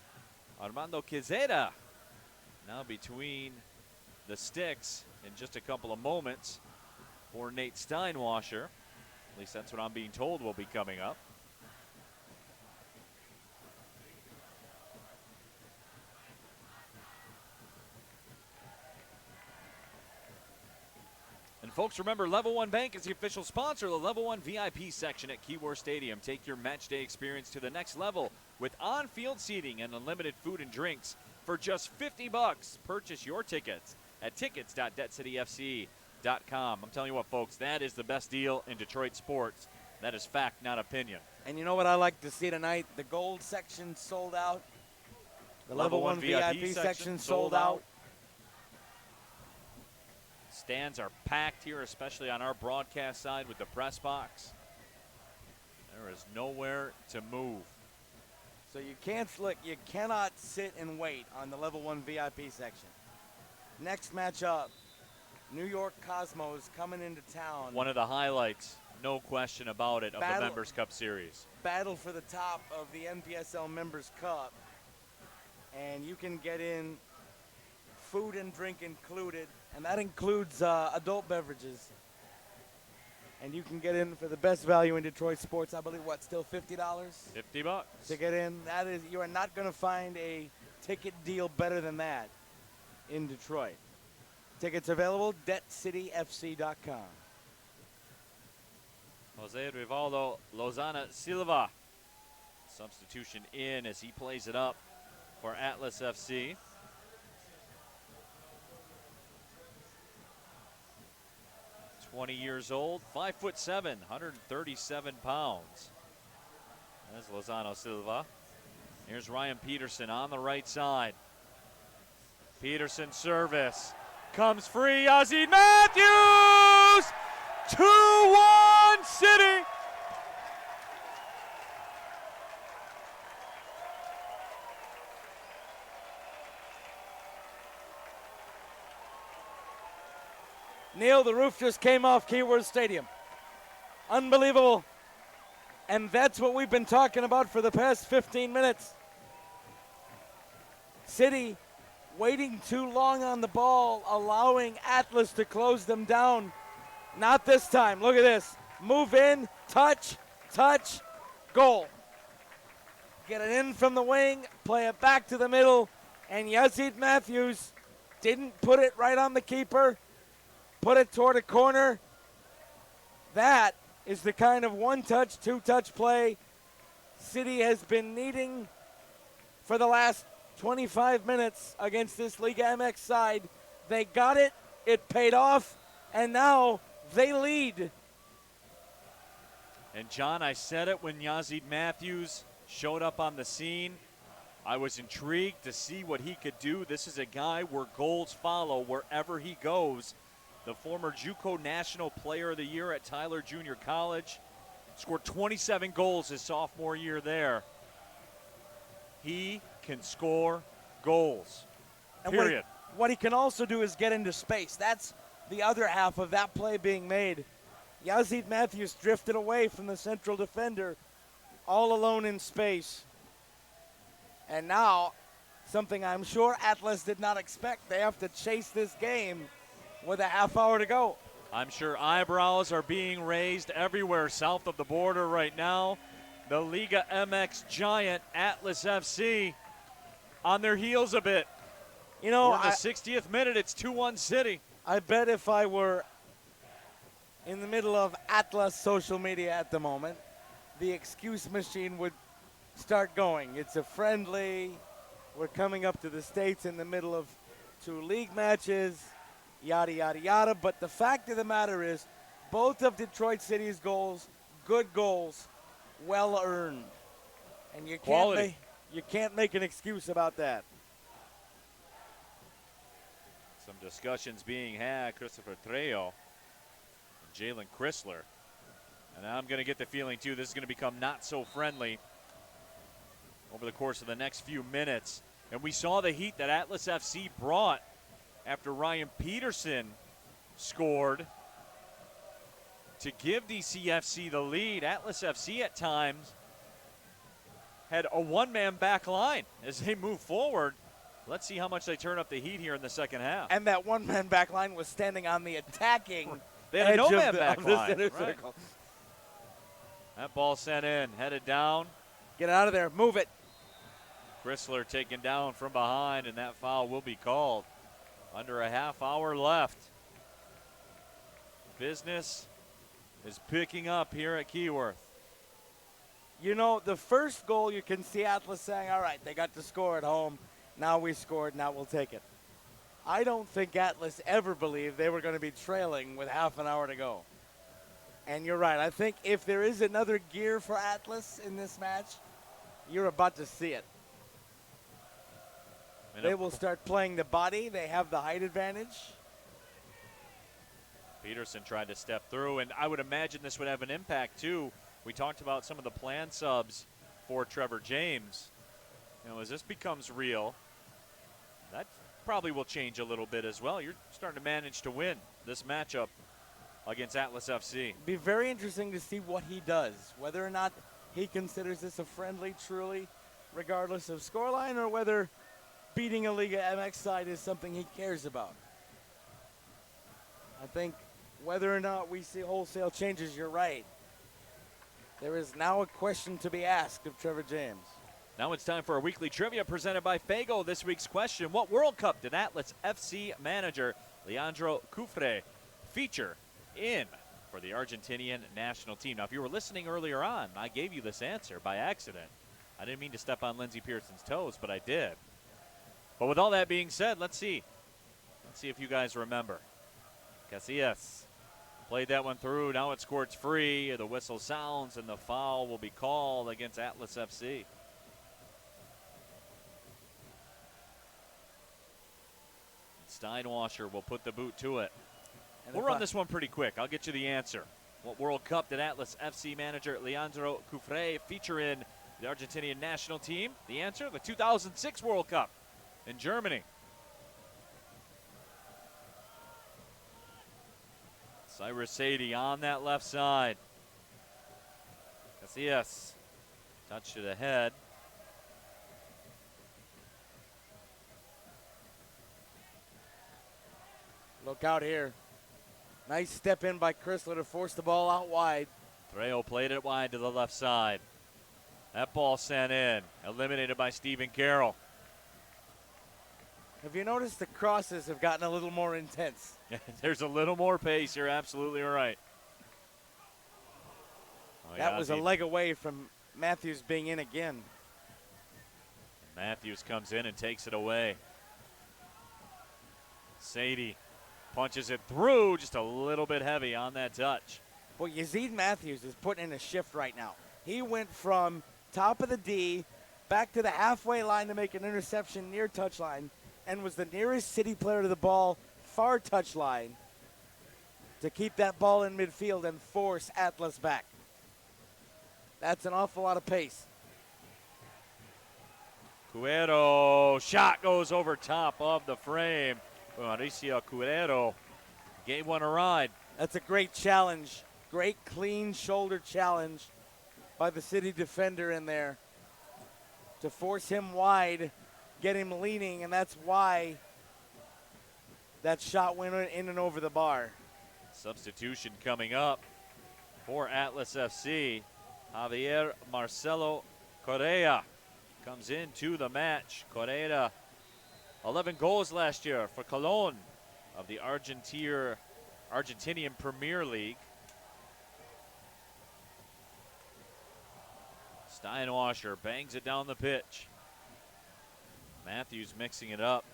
Armando Quezada now between the sticks in just a couple of moments for Nate Steinwasher. At least that's what I'm being told will be coming up. And folks, remember, Level 1 Bank is the official sponsor of the Level 1 VIP section at Keyworth Stadium. Take your match day experience to the next level with on-field seating and unlimited food and drinks for just $50. Purchase your tickets at tickets.detcityfc.com. I'm telling you what, folks, that is the best deal in Detroit sports. That is fact, not opinion. And you know what I like to see tonight? The gold section sold out. The Level 1 VIP section sold out. Stands are packed here, especially on our broadcast side with the press box. There is nowhere to move. So you cannot sit and wait on the Level 1 VIP section. Next matchup, New York Cosmos coming into town. One of the highlights, no question about it, of the Members Cup Series. Battle for the top of the NPSL Members Cup. And you can get in food and drink included, and that includes adult beverages. And you can get in for the best value in Detroit sports. I believe, what, still $50? $50 to get in. That is, you are not going to find a ticket deal better than that in Detroit. Tickets available, detcityfc.com. Jose Rivaldo Lozana Silva. Substitution in as he plays it up for Atlas FC. "20 years old, 5'7", 137 pounds. That's Lozano Silva. Here's Ryan Peterson on the right side. Peterson service. Comes free, Yazid Matthews! 2-1 City! Neil, the roof just came off Keyworth Stadium. Unbelievable. And that's what we've been talking about for the past 15 minutes. City waiting too long on the ball, allowing Atlas to close them down. Not this time. Look at this. Move in, touch, goal. Get it in from the wing, play it back to the middle, and Yazid Matthews didn't put it right on the keeper. Put it toward a corner. That is the kind of one-touch, two-touch play City has been needing for the last 25 minutes against this Liga MX side. They got it, it paid off, and now they lead. And John, I said it when Yazid Matthews showed up on the scene. I was intrigued to see what he could do. This is a guy where goals follow wherever he goes. The former JUCO National Player of the Year at Tyler Junior College. Scored 27 goals his sophomore year there. He can score goals, period. And what he can also do is get into space. That's the other half of that play being made. Yazid Matthews drifted away from the central defender, all alone in space. And now, something I'm sure Atlas did not expect, they have to chase this game with a half hour to go. I'm sure eyebrows are being raised everywhere south of the border right now. The Liga MX giant Atlas FC on their heels a bit. You know, we're in the 60th minute, it's 2-1 City. I bet if I were in the middle of Atlas social media at the moment, the excuse machine would start going. It's a friendly. We're coming up to the States in the middle of 2 league matches. Yada, yada, yada. But the fact of the matter is, both of Detroit City's goals, good goals, well earned. And you can't make an excuse about that. Some discussions being had, Christopher Trejo, Jalen Chrysler. And I'm going to get the feeling, too, this is going to become not so friendly over the course of the next few minutes. And we saw the heat that Atlas FC brought after Ryan Peterson scored to give DCFC the lead. Atlas FC at times had a one-man back line as they move forward. Let's see how much they turn up the heat here in the second half. And that one-man back line was standing on the attacking they had a edge no-man back of the line. center Right. circle. That ball sent in, headed down. Get out of there. Move it. Chrysler taken down from behind, and that foul will be called. Under a half hour left. Business is picking up here at Keyworth. You know, the first goal, you can see Atlas saying, all right, they got to score at home. Now we scored. Now we'll take it. I don't think Atlas ever believed they were going to be trailing with half an hour to go. And you're right. I think if there is another gear for Atlas in this match, you're about to see it. They will start playing the body. They have the height advantage. Peterson tried to step through, and I would imagine this would have an impact, too. We talked about some of the planned subs for Trevor James. You know, as this becomes real, that probably will change a little bit as well. You're starting to manage to win this matchup against Atlas FC. Be very interesting to see what he does, whether or not he considers this a friendly, truly, regardless of scoreline, or whether beating a Liga MX side is something he cares about. I think whether or not we see wholesale changes, you're right. There is now a question to be asked of Trevor James. Now it's time for our weekly trivia presented by Fago. This week's question: what World Cup did Atlas FC manager Leandro Cufre feature in for the Argentinian national team? Now, if you were listening earlier on, I gave you this answer by accident. I didn't mean to step on Lindsey Pearson's toes, but I did. But with all that being said, let's see. Let's see if you guys remember. Casillas played that one through. Now it scored free. The whistle sounds, and the foul will be called against Atlas FC. Steinwasser will put the boot to it. We'll run this one pretty quick. I'll get you the answer. What World Cup did Atlas FC manager Leandro Cufre feature in the Argentinian national team? The answer, the 2006 World Cup in Germany. Cyrus Sadie on that left side. Casillas touch to the head. Look out here. Nice step in by Chrysler to force the ball out wide. Trejo played it wide to the left side. That ball sent in, eliminated by Stephen Carroll. Have you noticed the crosses have gotten a little more intense? There's a little more pace. You're absolutely right. Oh, that was a leg away from Matthews being in again. Matthews comes in and takes it away. Sadie punches it through, just a little bit heavy on that touch. Well, Yazid Matthews is putting in a shift right now. He went from top of the D back to the halfway line to make an interception near touchline, and was the nearest City player to the ball, far touchline, to keep that ball in midfield and force Atlas back. That's an awful lot of pace. Cuero, shot goes over top of the frame. Mauricio Cuero gave one a ride. That's a great challenge. Great clean shoulder challenge by the City defender in there to force him wide, get him leaning, and that's why that shot went in and over the bar. Substitution coming up for Atlas FC. Javier Marcelo Correa comes into the match. Correa, 11 goals last year for Colón of the Argentinian Premier League. Steinwasser bangs it down the pitch. Matthews mixing it up.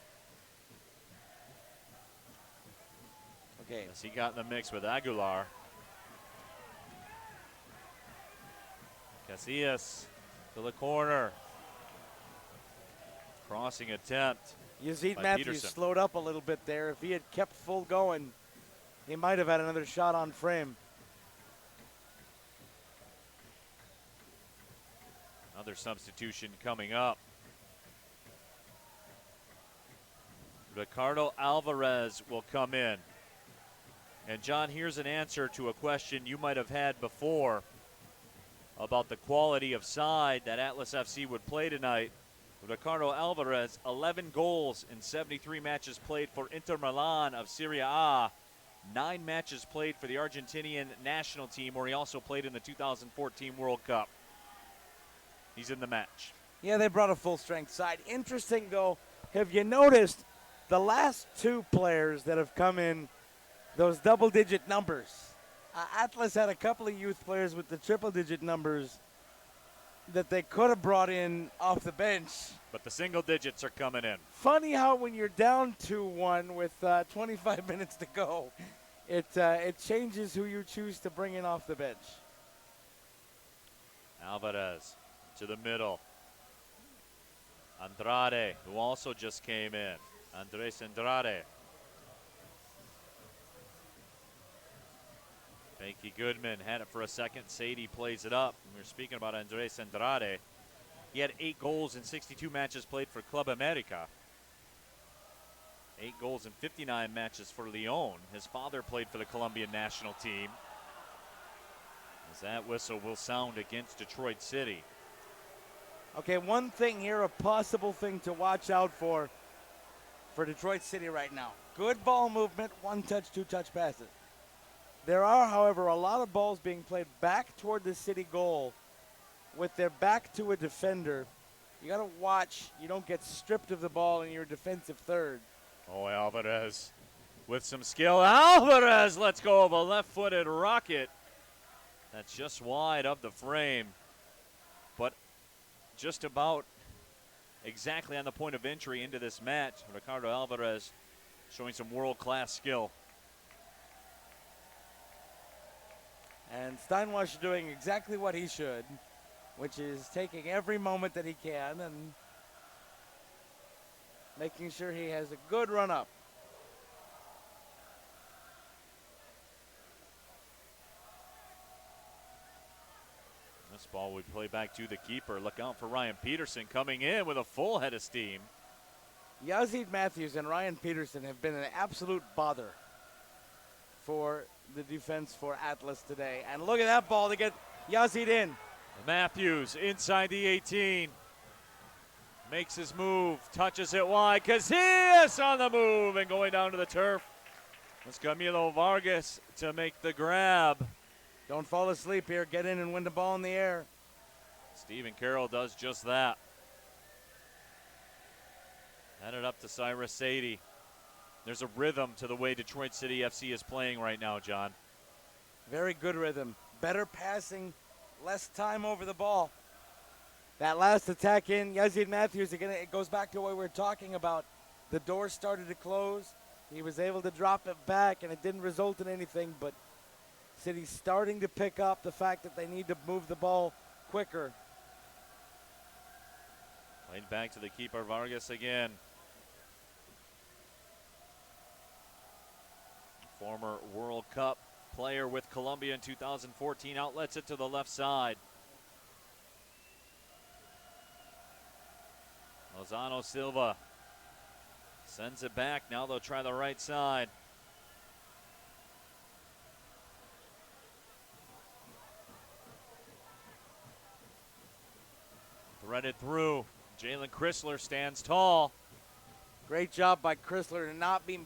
Okay. As he got in the mix with Aguilar. Casillas to the corner. Crossing attempt. Yazid Matthews Peterson slowed up a little bit there. If he had kept full going, he might have had another shot on frame. Another substitution coming up. Ricardo Alvarez will come in. And John, here's an answer to a question you might have had before about the quality of side that Atlas FC would play tonight. Ricardo Alvarez, 11 goals in 73 matches played for Inter Milan of Serie A. 9 matches played for the Argentinian national team, where he also played in the 2014 World Cup. He's in the match. Yeah, they brought a full-strength side. Interesting, though, have you noticed the last 2 players that have come in those double-digit numbers? Atlas had a couple of youth players with the triple-digit numbers that they could have brought in off the bench. But the single digits are coming in. Funny how when you're down 2-1 with 25 minutes to go, it changes who you choose to bring in off the bench. Alvarez to the middle. Andrade, who also just came in. Andres Andrade. Becky Goodman had it for a second. Sadie plays it up. We were speaking about Andres Andrade. He had 8 goals in 62 matches played for Club America. 8 goals in 59 matches for Lyon. His father played for the Colombian national team. As that whistle will sound against Detroit City. Okay, one thing here, a possible thing to watch out for Detroit City right now. Good ball movement, 1-touch, 2-touch passes. There are, however, a lot of balls being played back toward the City goal with their back to a defender. You got to watch you don't get stripped of the ball in your defensive third. Oh, Alvarez with some skill. Alvarez lets go of a left-footed rocket. That's just wide of the frame, but just about exactly on the point of entry into this match. Ricardo Alvarez showing some world-class skill. And Steinwash doing exactly what he should, which is taking every moment that he can and making sure he has a good run-up. This ball would play back to the keeper. Look out for Ryan Peterson coming in with a full head of steam. Yazid Matthews and Ryan Peterson have been an absolute bother for the defense for Atlas today. And look at that ball to get Yazid in. Matthews inside the 18. Makes his move, touches it wide. Casillas on the move and going down to the turf. It's Camilo Vargas to make the grab. Don't fall asleep here. Get in and win the ball in the air. Stephen Carroll does just that. Headed up to Cyrus Sadie. There's a rhythm to the way Detroit City FC is playing right now, John. Very good rhythm. Better passing, less time over the ball. That last attack in, Yazid Matthews, again, it goes back to what we were talking about. The door started to close. He was able to drop it back, and it didn't result in anything, but City's starting to pick up the fact that they need to move the ball quicker. Played back to the keeper, Vargas again. Former World Cup player with Colombia in 2014 outlets it to the left side. Lozano Silva sends it back. Now they'll try the right side. Threaded through. Jalen Chrysler stands tall. Great job by Chrysler to not be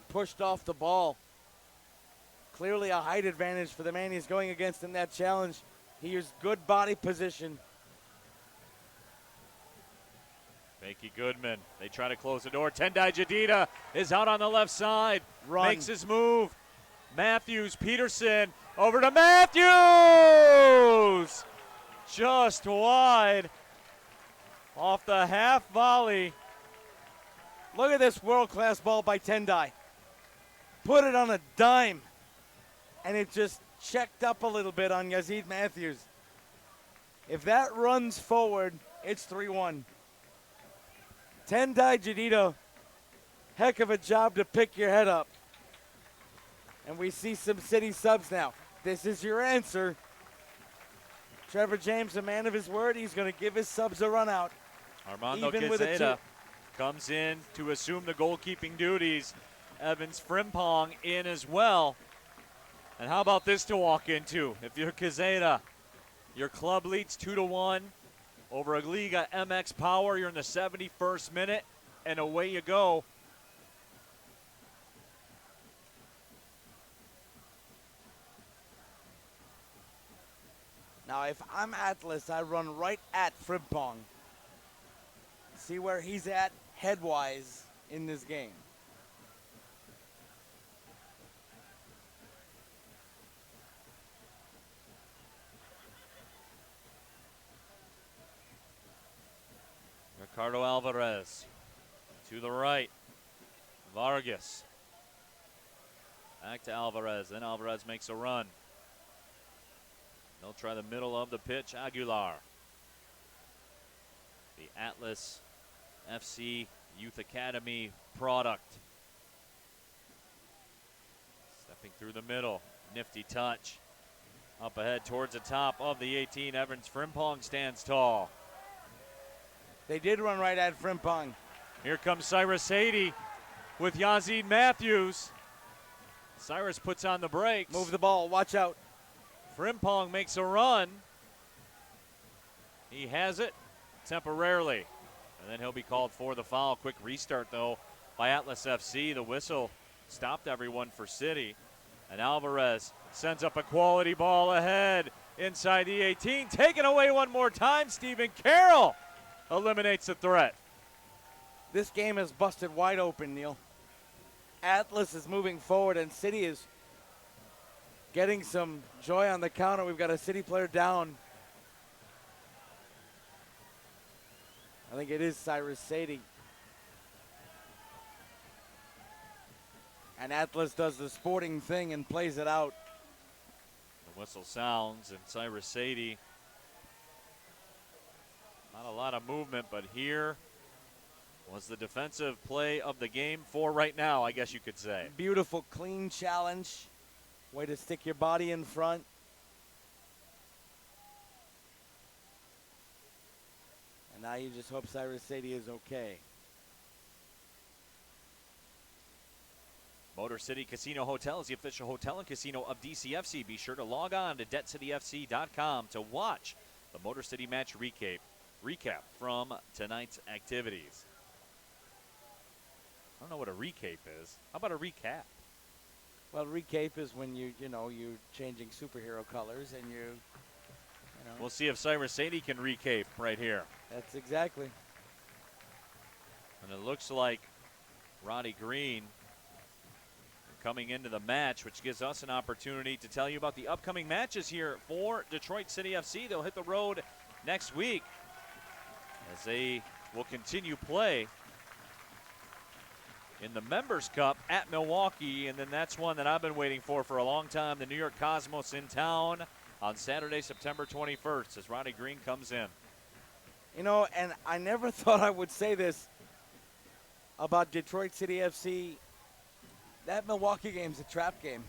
pushed off the ball. Clearly a height advantage for the man he's going against in that challenge. He used good body position. Becky Goodman, they try to close the door. Tendai Jadida is out on the left side. Run. Makes his move. Matthews, Peterson, over to Matthews! Just wide. Off the half volley. Look at this world-class ball by Tendai. Put it on a dime. And it just checked up a little bit on Yazid Matthews. If that runs forward, it's 3-1. Tendai Jadito, heck of a job to pick your head up. And we see some City subs now. This is your answer. Trevor James, a man of his word, he's going to give his subs a run out. Armando Even with a Quezada comes in to assume the goalkeeping duties. Evans Frimpong in as well. And how about this to walk into? If you're Quezada, your club leads 2-1 over a Liga MX Power. You're in the 71st minute, and away you go. Now, if I'm Atlas, I run right at Frimpong. See where he's at headwise in this game. Ricardo Alvarez to the right. Vargas. Back to Alvarez. Then Alvarez makes a run. They'll try the middle of the pitch. Aguilar. The Atlas FC Youth Academy product. Stepping through the middle. Nifty touch. Up ahead towards the top of the 18. Evans Frimpong stands tall. They did run right at Frimpong. Here comes Cyrus Haiti with Yazid Matthews. Cyrus puts on the brakes. Move the ball. Watch out. Frimpong makes a run. He has it temporarily. And then he'll be called for the foul. Quick restart, though, by Atlas FC. The whistle stopped everyone for City. And Alvarez sends up a quality ball ahead inside the 18. Taken away one more time. Stephen Carroll eliminates the threat. This game is busted wide open, Neil. Atlas is moving forward, and City is getting some joy on the counter. We've got a City player down. I think it is Cyrus Sadie. And Atlas does the sporting thing and plays it out. The whistle sounds, and Cyrus Sadie. Not a lot of movement, but here was the defensive play of the game for right now, I guess you could say. Beautiful, clean challenge. Way to stick your body in front. And now you just hope Cyrus Sadie is okay. Motor City Casino Hotel is the official hotel and casino of DCFC. Be sure to log on to DebtCityFC.com to watch the Motor City match recap from tonight's activities. I don't know what a recap is. How about a recap? Well, recap is when you're changing superhero colors and you know. We'll see if Cyrus Sadie can recap right here. That's exactly. And it looks like Roddy Green coming into the match, which gives us an opportunity to tell you about the upcoming matches here for Detroit City FC. They'll hit the road next week as they will continue play in the Members Cup at Milwaukee, and then that's one that I've been waiting for a long time, the New York Cosmos in town on Saturday, September 21st, as Roddy Green comes in. You know, and I never thought I would say this about Detroit City FC. That Milwaukee game's a trap game.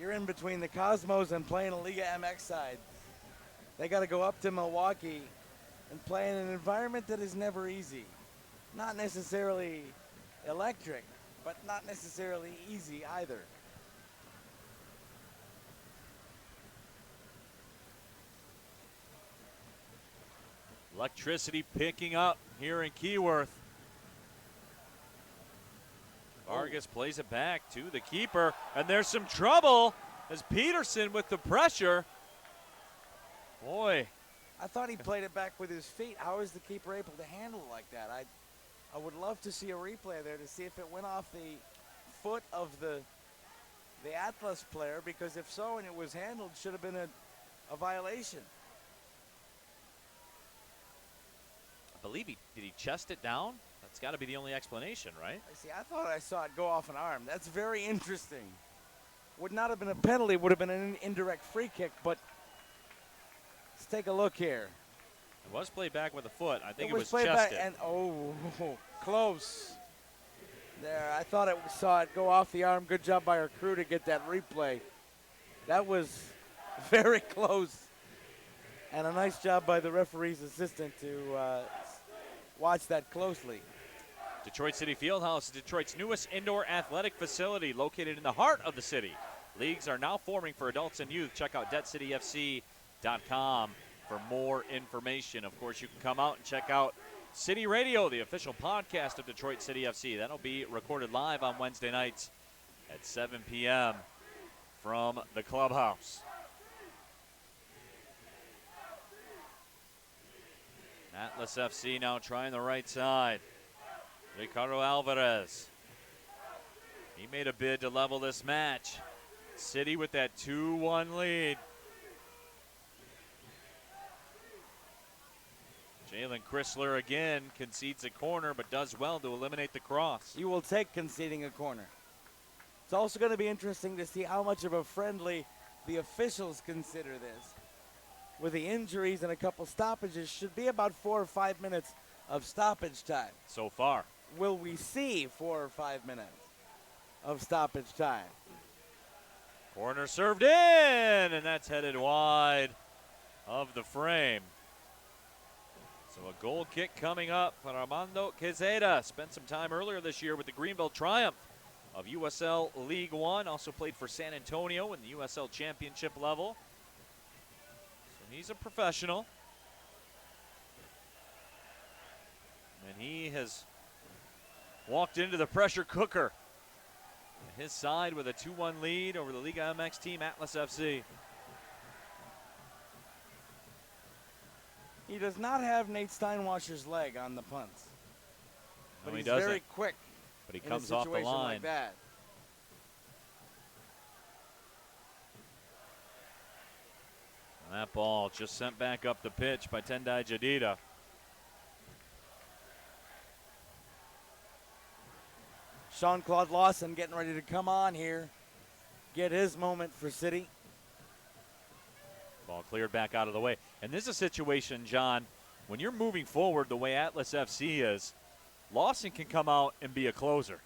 You're in between the Cosmos and playing a Liga MX side. They got to go up to Milwaukee and play in an environment that is never easy. Not necessarily electric, but not necessarily easy either. Electricity picking up here in Keyworth. Vargas plays it back to the keeper, and there's some trouble as Peterson with the pressure. Boy. I thought he played it back with his feet. How is the keeper able to handle it like that? I would love to see a replay there to see if it went off the foot of the Atlas player, because if so and it was handled, should have been a violation. I believe did he chest it down? That's got to be the only explanation, right? See, I thought I saw it go off an arm. That's very interesting. Would not have been a penalty, would have been an indirect free kick, but let's take a look here. It was played back with a foot. I think it was played chested. back, and close. There, I thought saw it go off the arm. Good job by our crew to get that replay. That was very close. And a nice job by the referee's assistant to watch that closely. Detroit City Fieldhouse is Detroit's newest indoor athletic facility located in the heart of the city. Leagues are now forming for adults and youth. Check out DebtCityFC.com for more information. Of course, you can come out and check out City Radio, the official podcast of Detroit City FC. That'll be recorded live on Wednesday nights at 7 p.m. from the clubhouse. Atlas FC now trying the right side. Ricardo Alvarez. He made a bid to level this match. City with that 2-1 lead. Jalen Chrysler again concedes a corner, but does well to eliminate the cross. You will take conceding a corner. It's also going to be interesting to see how much of a friendly the officials consider this. With the injuries and a couple stoppages, should be about 4 or 5 minutes of stoppage time. So far. Will we see 4 or 5 minutes of stoppage time? Corner served in, and that's headed wide of the frame. So a goal kick coming up for Armando Quezada. Spent some time earlier this year with the Greenville Triumph of USL League One. Also played for San Antonio in the USL Championship level. So he's a professional. And he has walked into the pressure cooker. His side with a 2-1 lead over the Liga MX team, Atlas FC. He does not have Nate Steinwasser's leg on the punts. But No, he's he doesn't. very quick. But he in comes a off the situation line. like that. And that ball just sent back up the pitch by Tendai Jadida. Jean-Claude Lawson getting ready to come on here, get his moment for City. Ball cleared back out of the way. And this is a situation, John, when you're moving forward the way Atlas FC is, Lawson can come out and be a closer.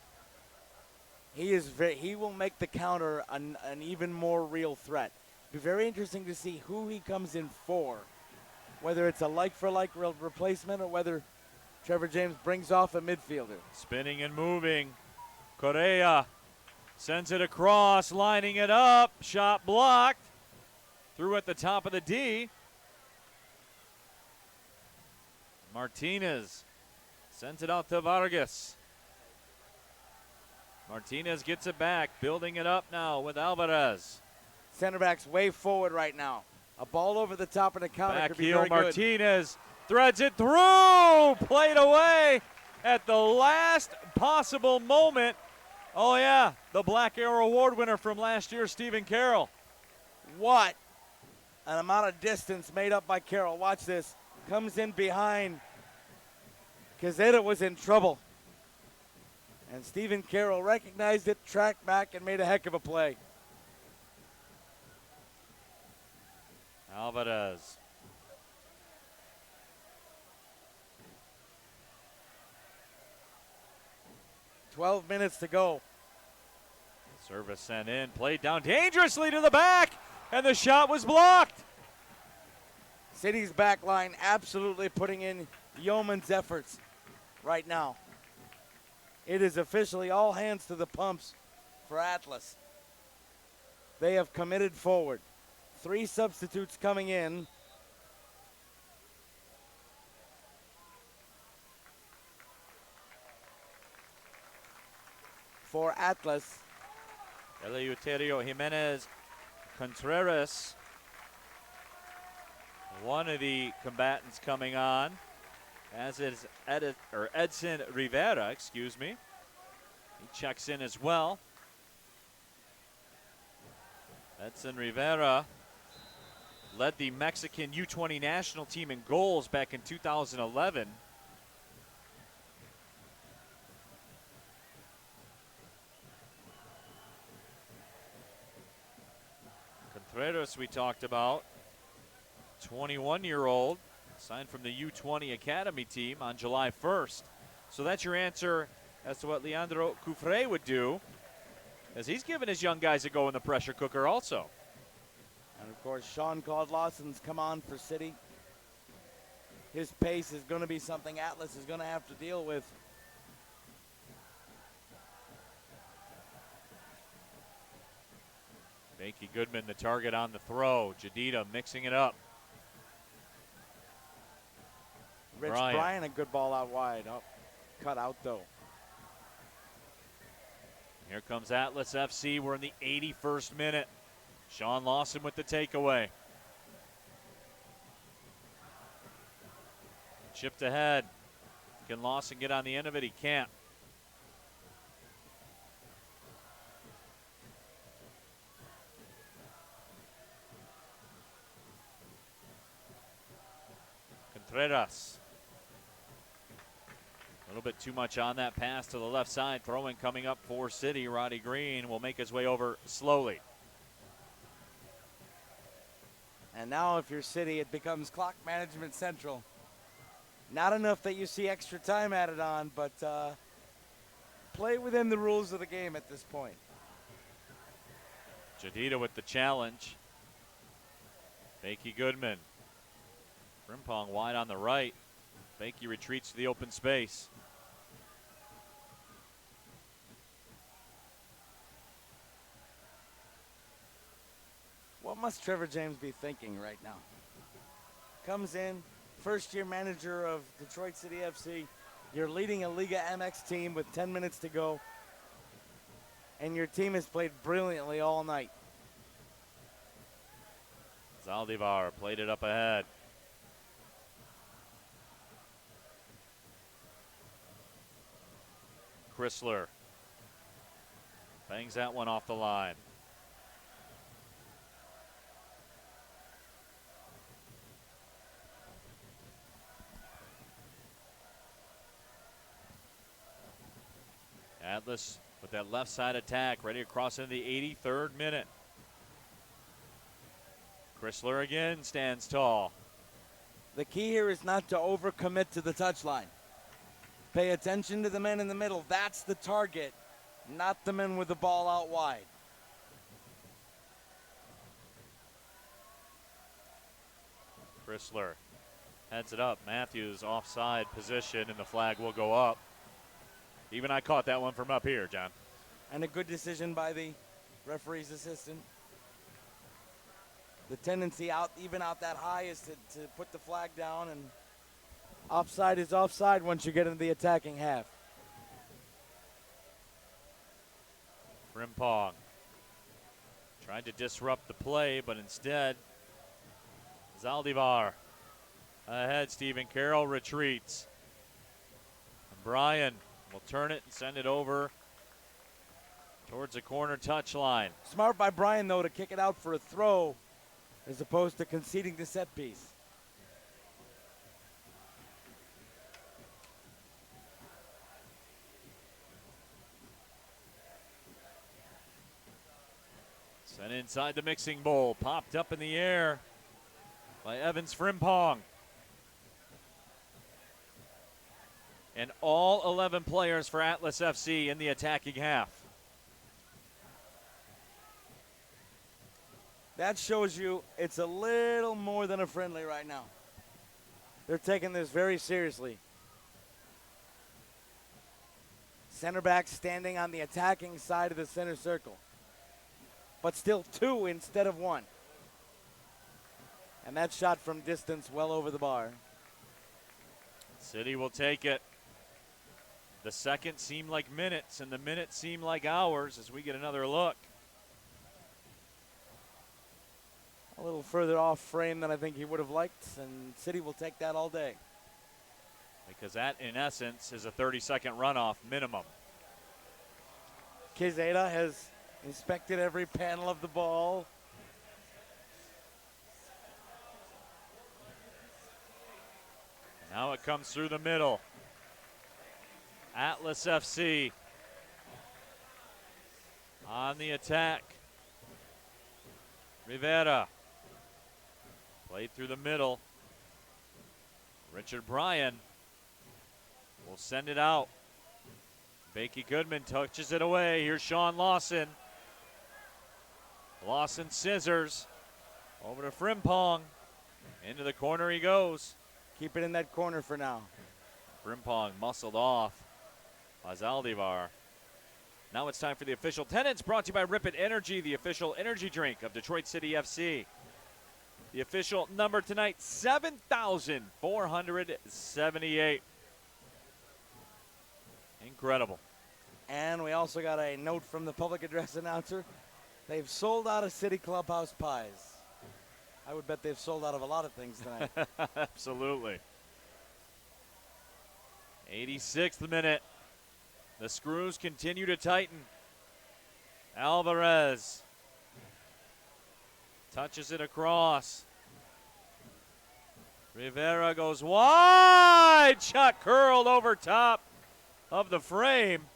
He will make the counter an even more real threat. Be very interesting to see who he comes in for, whether it's a like-for-like replacement or whether Trevor James brings off a midfielder. Spinning and moving. Correa sends it across, lining it up. Shot blocked. Through at the top of the D. Martinez sends it out to Vargas. Martinez gets it back, building it up now with Alvarez. Center back's way forward right now. A ball over the top of the counter Back could be heel very good. Martinez threads it through. Played away at the last possible moment. Oh yeah, the Black Arrow Award winner from last year, Stephen Carroll. What an amount of distance made up by Carroll. Watch this. Comes in behind. Quezada was in trouble. And Stephen Carroll recognized it, tracked back, and made a heck of a play. Alvarez. "12 minutes to go. Service sent in, played down dangerously to the back, and the shot was blocked. City's back line absolutely putting in yeoman's efforts right now. It is officially all hands to the pumps for Atlas. They have committed forward. 3 substitutes coming in. For Atlas. Eleuterio Jimenez Contreras, one of the combatants coming on, as is Edson Rivera, excuse me. He checks in as well. Edson Rivera led the Mexican U20 national team in goals back in 2011. Contreras we talked about, 21-year-old, signed from the U20 Academy team on July 1st. So that's your answer as to what Leandro Cufré would do, as he's given his young guys a go in the pressure cooker also. And of course, Jean-Claude Lawson's come on for City. His pace is going to be something Atlas is going to have to deal with. Jakey Goodman, the target on the throw. Jadita mixing it up. Rich Bryan, a good ball out wide. Oh, cut out though. Here comes Atlas FC. We're in the 81st minute. Sean Lawson with the takeaway. Chipped ahead. Can Lawson get on the end of it? He can't. Contreras. A little bit too much on that pass to the left side. Throwing coming up for City. Roddy Green will make his way over slowly. And now if you're City, it becomes clock management central. Not enough that you see extra time added on, but play within the rules of the game at this point. Jadita with the challenge. Jakey Goodman. Frimpong wide on the right. Bakey retreats to the open space. What must Trevor James be thinking right now? Comes in, first-year manager of Detroit City FC. You're leading a Liga MX team with 10 minutes to go, and your team has played brilliantly all night. Zaldivar played it up ahead. Chrysler bangs that one off the line. Atlas with that left side attack, ready to cross into the 83rd minute. Chrysler again stands tall. The key here is not to overcommit to the touchline. Pay attention to the men in the middle. That's the target, not the men with the ball out wide. Chrysler heads it up. Matthews offside position, and the flag will go up. Even I caught that one from up here, John. And a good decision by the referee's assistant. The tendency out, even out that high, is to put the flag down, and offside is offside once you get into the attacking half. Frimpong tried to disrupt the play, but instead, Zaldivar ahead. Stephen Carroll retreats. And Bryan will turn it and send it over towards the corner touchline. Smart by Bryan, though, to kick it out for a throw as opposed to conceding the set piece. Sent inside the mixing bowl, popped up in the air by Evans Frimpong. And all 11 players for Atlas FC in the attacking half. That shows you it's a little more than a friendly right now. They're taking this very seriously. Center back standing on the attacking side of the center circle. But still two instead of one. And that shot from distance well over the bar. City will take it. The seconds seem like minutes, and the minutes seem like hours as we get another look. A little further off frame than I think he would have liked, and City will take that all day. Because that, in essence, is a 30-second runoff minimum. Quezada has inspected every panel of the ball. Now it comes through the middle. Atlas FC on the attack. Rivera played through the middle. Richard Bryan will send it out. Bakey Goodman touches it away. Here's Sean Lawson. Lawson scissors over to Frimpong. Into the corner he goes. Keep it in that corner for now. Frimpong muscled off by Zaldivar. Now it's time for the official attendance, brought to you by Rip It Energy, the official energy drink of Detroit City FC. The official number tonight, 7,478. Incredible. And we also got a note from the public address announcer. They've sold out of City Clubhouse pies. I would bet they've sold out of a lot of things tonight. Absolutely. 86th minute. The screws continue to tighten. Alvarez touches it across. Rivera goes wide. Shot curled over top of the frame.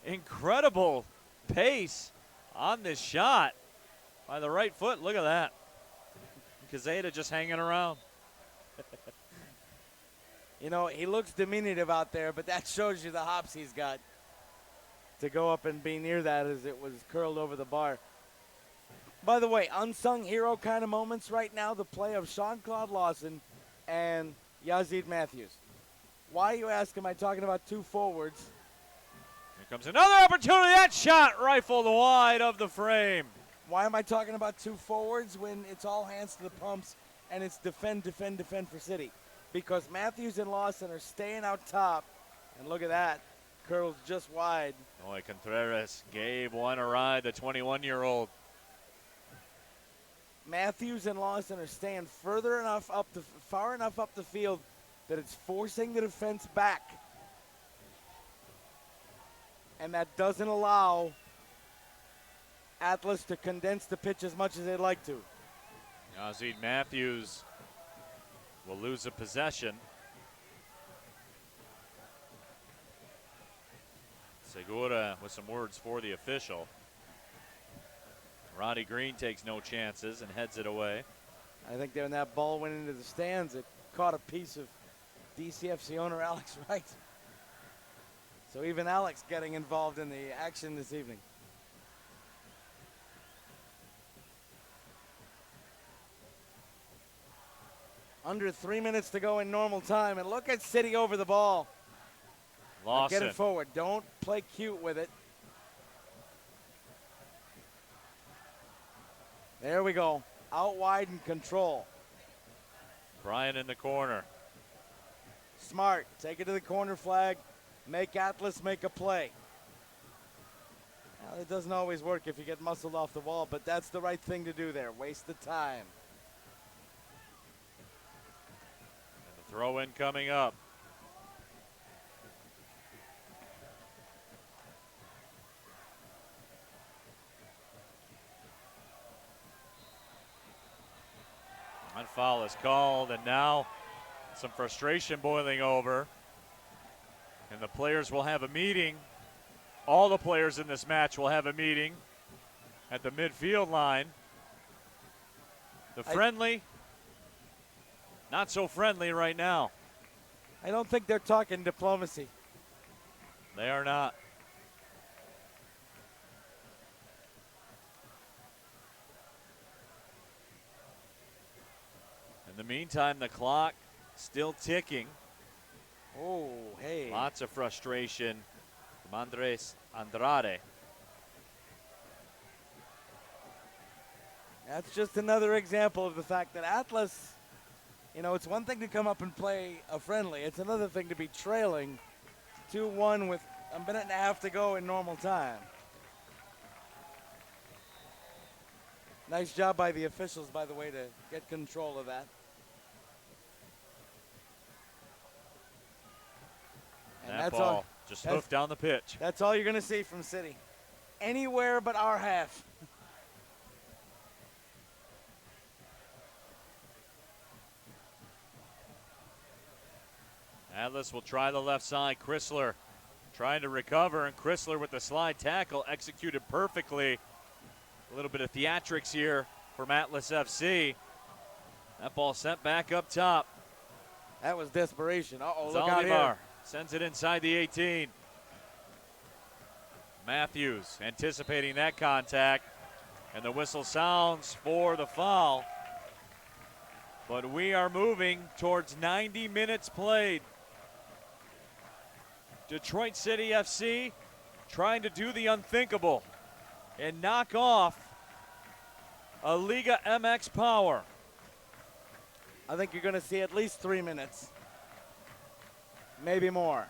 Incredible pace on this shot by the right foot. Look at that. Quezada just hanging around. You know, he looks diminutive out there, but that shows you the hops he's got to go up and be near that as it was curled over the bar. By the way, unsung hero kind of moments right now, the play of Sean-Claude Lawson and Yazid Matthews. Why, you ask, am I talking about two forwards? Here comes another opportunity. That shot rifled wide of the frame. Why am I talking about two forwards when it's all hands to the pumps and it's defend, defend, defend for City? Because Matthews and Lawson are staying out top. And look at that. Curls just wide. Boy, Contreras gave one a ride, the 21-year-old. Matthews and Lawson are staying far enough up the field that it's forcing the defense back. And that doesn't allow Atlas to condense the pitch as much as they'd like to. Yazid Matthews will lose a possession. Segura with some words for the official. Roddy Green takes no chances and heads it away. I think when that ball went into the stands, it caught a piece of DCFC owner Alex Wright. So even Alex getting involved in the action this evening. Under 3 minutes to go in normal time, and look at City over the ball. Lawson. Get it forward. Don't play cute with it. There we go. Out wide and control. Bryant in the corner. Smart. Take it to the corner flag. Make Atlas make a play. Now, it doesn't always work if you get muscled off the wall, but that's the right thing to do there. Waste the time. Throw in coming up. And foul is called, and now some frustration boiling over. And the players will have a meeting. All the players in this match will have a meeting at the midfield line. The friendly. Not so friendly right now. I don't think they're talking diplomacy. They are not. In the meantime, the clock still ticking. Oh, hey. Lots of frustration from Andres Andrade. That's just another example of the fact that Atlas, you know, it's one thing to come up and play a friendly. It's another thing to be trailing 2-1 with a minute and a half to go in normal time. Nice job by the officials, by the way, to get control of that. And That ball just hoofed down the pitch. That's all you're going to see from City. Anywhere but our half. Atlas will try the left side. Chrysler trying to recover, and Chrysler with the slide tackle executed perfectly. A little bit of theatrics here from Atlas FC. That ball sent back up top. That was desperation. Uh-oh, look out here. Zaldivar sends it inside the 18. Matthews anticipating that contact, and the whistle sounds for the foul. But we are moving towards 90 minutes played. Detroit City FC trying to do the unthinkable and knock off a Liga MX Power. I think you're going to see at least 3 minutes, maybe more.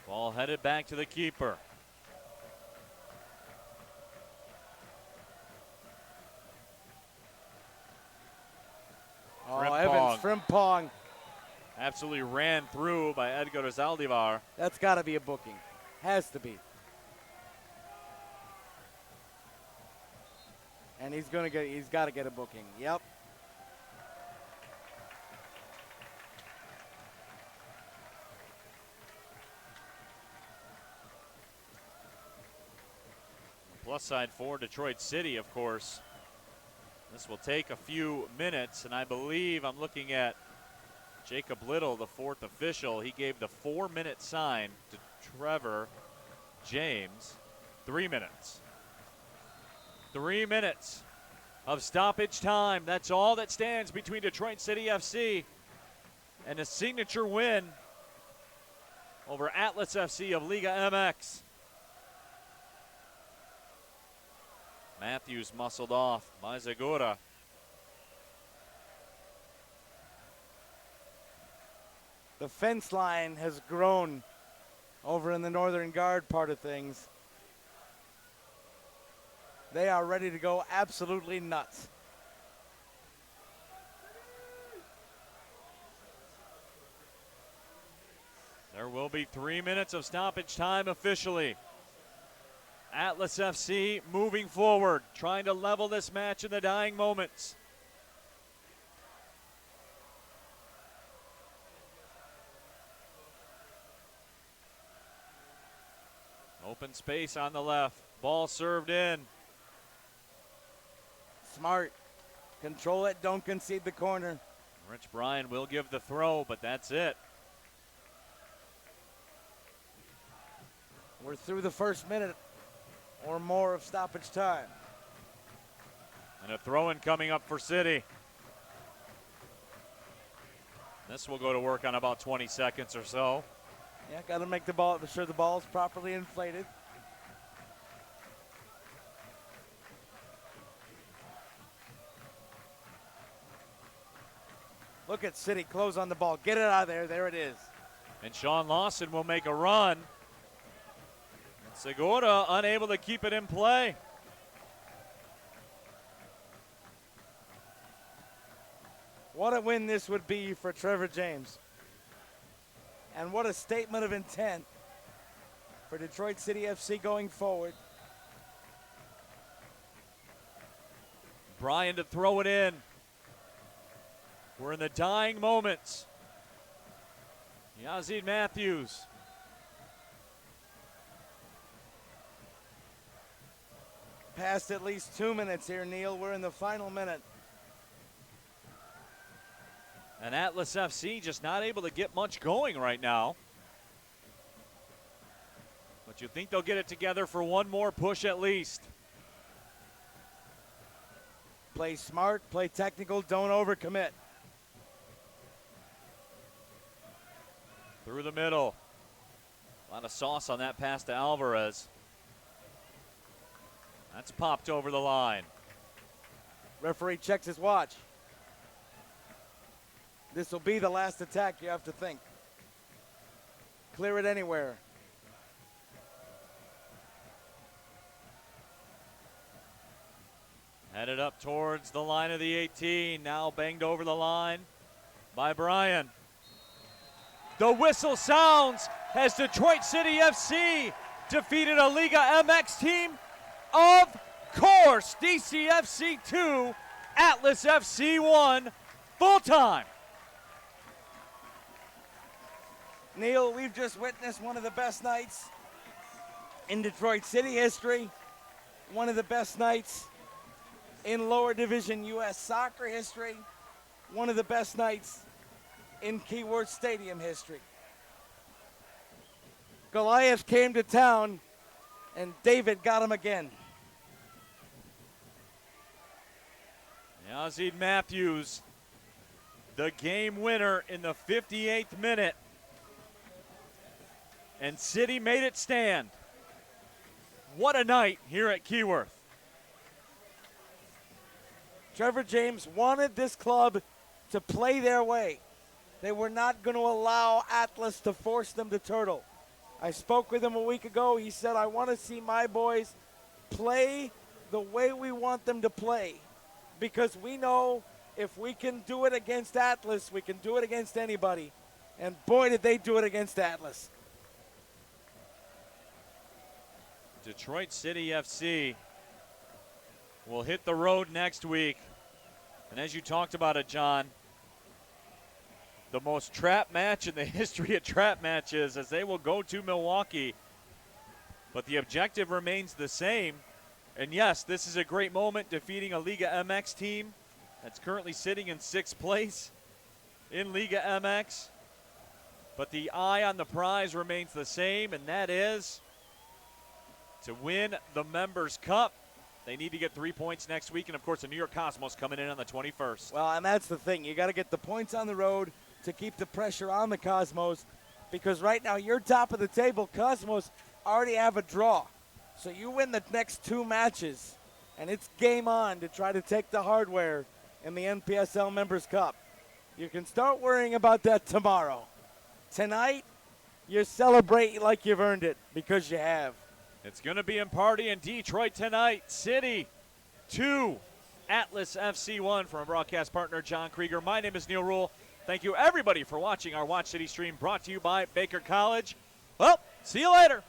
Ball headed back to the keeper. Oh, Evans, Frimpong. Absolutely ran through by Edgar Zaldivar. That's got to be a booking. Has to be. And he's got to get a booking. Yep. Plus side for Detroit City, of course. This will take a few minutes, and I believe I'm looking at Jacob Little, the fourth official. He gave the 4-minute sign to Trevor James. 3 minutes. 3 minutes of stoppage time. That's all that stands between Detroit City FC and a signature win over Atlas FC of Liga MX. Matthews muscled off by Zagora. The fence line has grown over in the northern guard part of things. They are ready to go absolutely nuts. There will be 3 minutes of stoppage time officially. Atlas FC moving forward, trying to level this match in the dying moments. Open space on the left. Ball served in. Smart. Control it, don't concede the corner. Rich Bryan will give the throw, but that's it. We're through the first minute or more of stoppage time. And a throw-in coming up for City. This will go to work on about 20 seconds or so. Yeah, got to make the ball, sure the ball's properly inflated. Look at City close on the ball. Get it out of there. There it is. And Sean Lawson will make a run. Segura unable to keep it in play. What a win this would be for Trevor James. And what a statement of intent for Detroit City FC going forward. Bryan to throw it in. We're in the dying moments. Yazid Matthews. Past at least 2 minutes here, Neil. We're in the final minute. And Atlas FC just not able to get much going right now. But you think they'll get it together for one more push at least. Play smart, play technical, don't overcommit. Through the middle. A lot of sauce on that pass to Alvarez. That's popped over the line. Referee checks his watch. This will be the last attack, you have to think. Clear it anywhere. Headed up towards the line of the 18. Now banged over the line by Bryan. The whistle sounds as Detroit City FC defeated a Liga MX team. Of course, DCFC 2, Atlas FC 1, full time. Neil, we've just witnessed one of the best nights in Detroit City history, one of the best nights in lower division U.S. soccer history, one of the best nights in Keyword Stadium history. Goliath came to town, and David got him again. Yazid Matthews, the game winner in the 58th minute. And City made it stand. What a night here at Keyworth. Trevor James wanted this club to play their way. They were not going to allow Atlas to force them to turtle. I spoke with him a week ago. He said, I want to see my boys play the way we want them to play, because we know if we can do it against Atlas, we can do it against anybody. And boy, did they do it against Atlas. Detroit City FC will hit the road next week. And as you talked about it, John, the most trap match in the history of trap matches, as they will go to Milwaukee. But the objective remains the same. And yes, this is a great moment, defeating a Liga MX team that's currently sitting in 6th place in Liga MX. But the eye on the prize remains the same, and that is to win the Members' Cup. They need to get 3 points next week, and of course the New York Cosmos coming in on the 21st. Well, and that's the thing. You got to get the points on the road to keep the pressure on the Cosmos, because right now you're top of the table. Cosmos already have a draw. So you win the next 2 matches, and it's game on to try to take the hardware in the NPSL Members' Cup. You can start worrying about that tomorrow. Tonight, you celebrate like you've earned it, because you have. It's going to be a party in Detroit tonight. City 2, Atlas FC 1. From broadcast partner John Krieger, my name is Neil Rule. Thank you, everybody, for watching our Watch City stream, brought to you by Baker College. Well, see you later.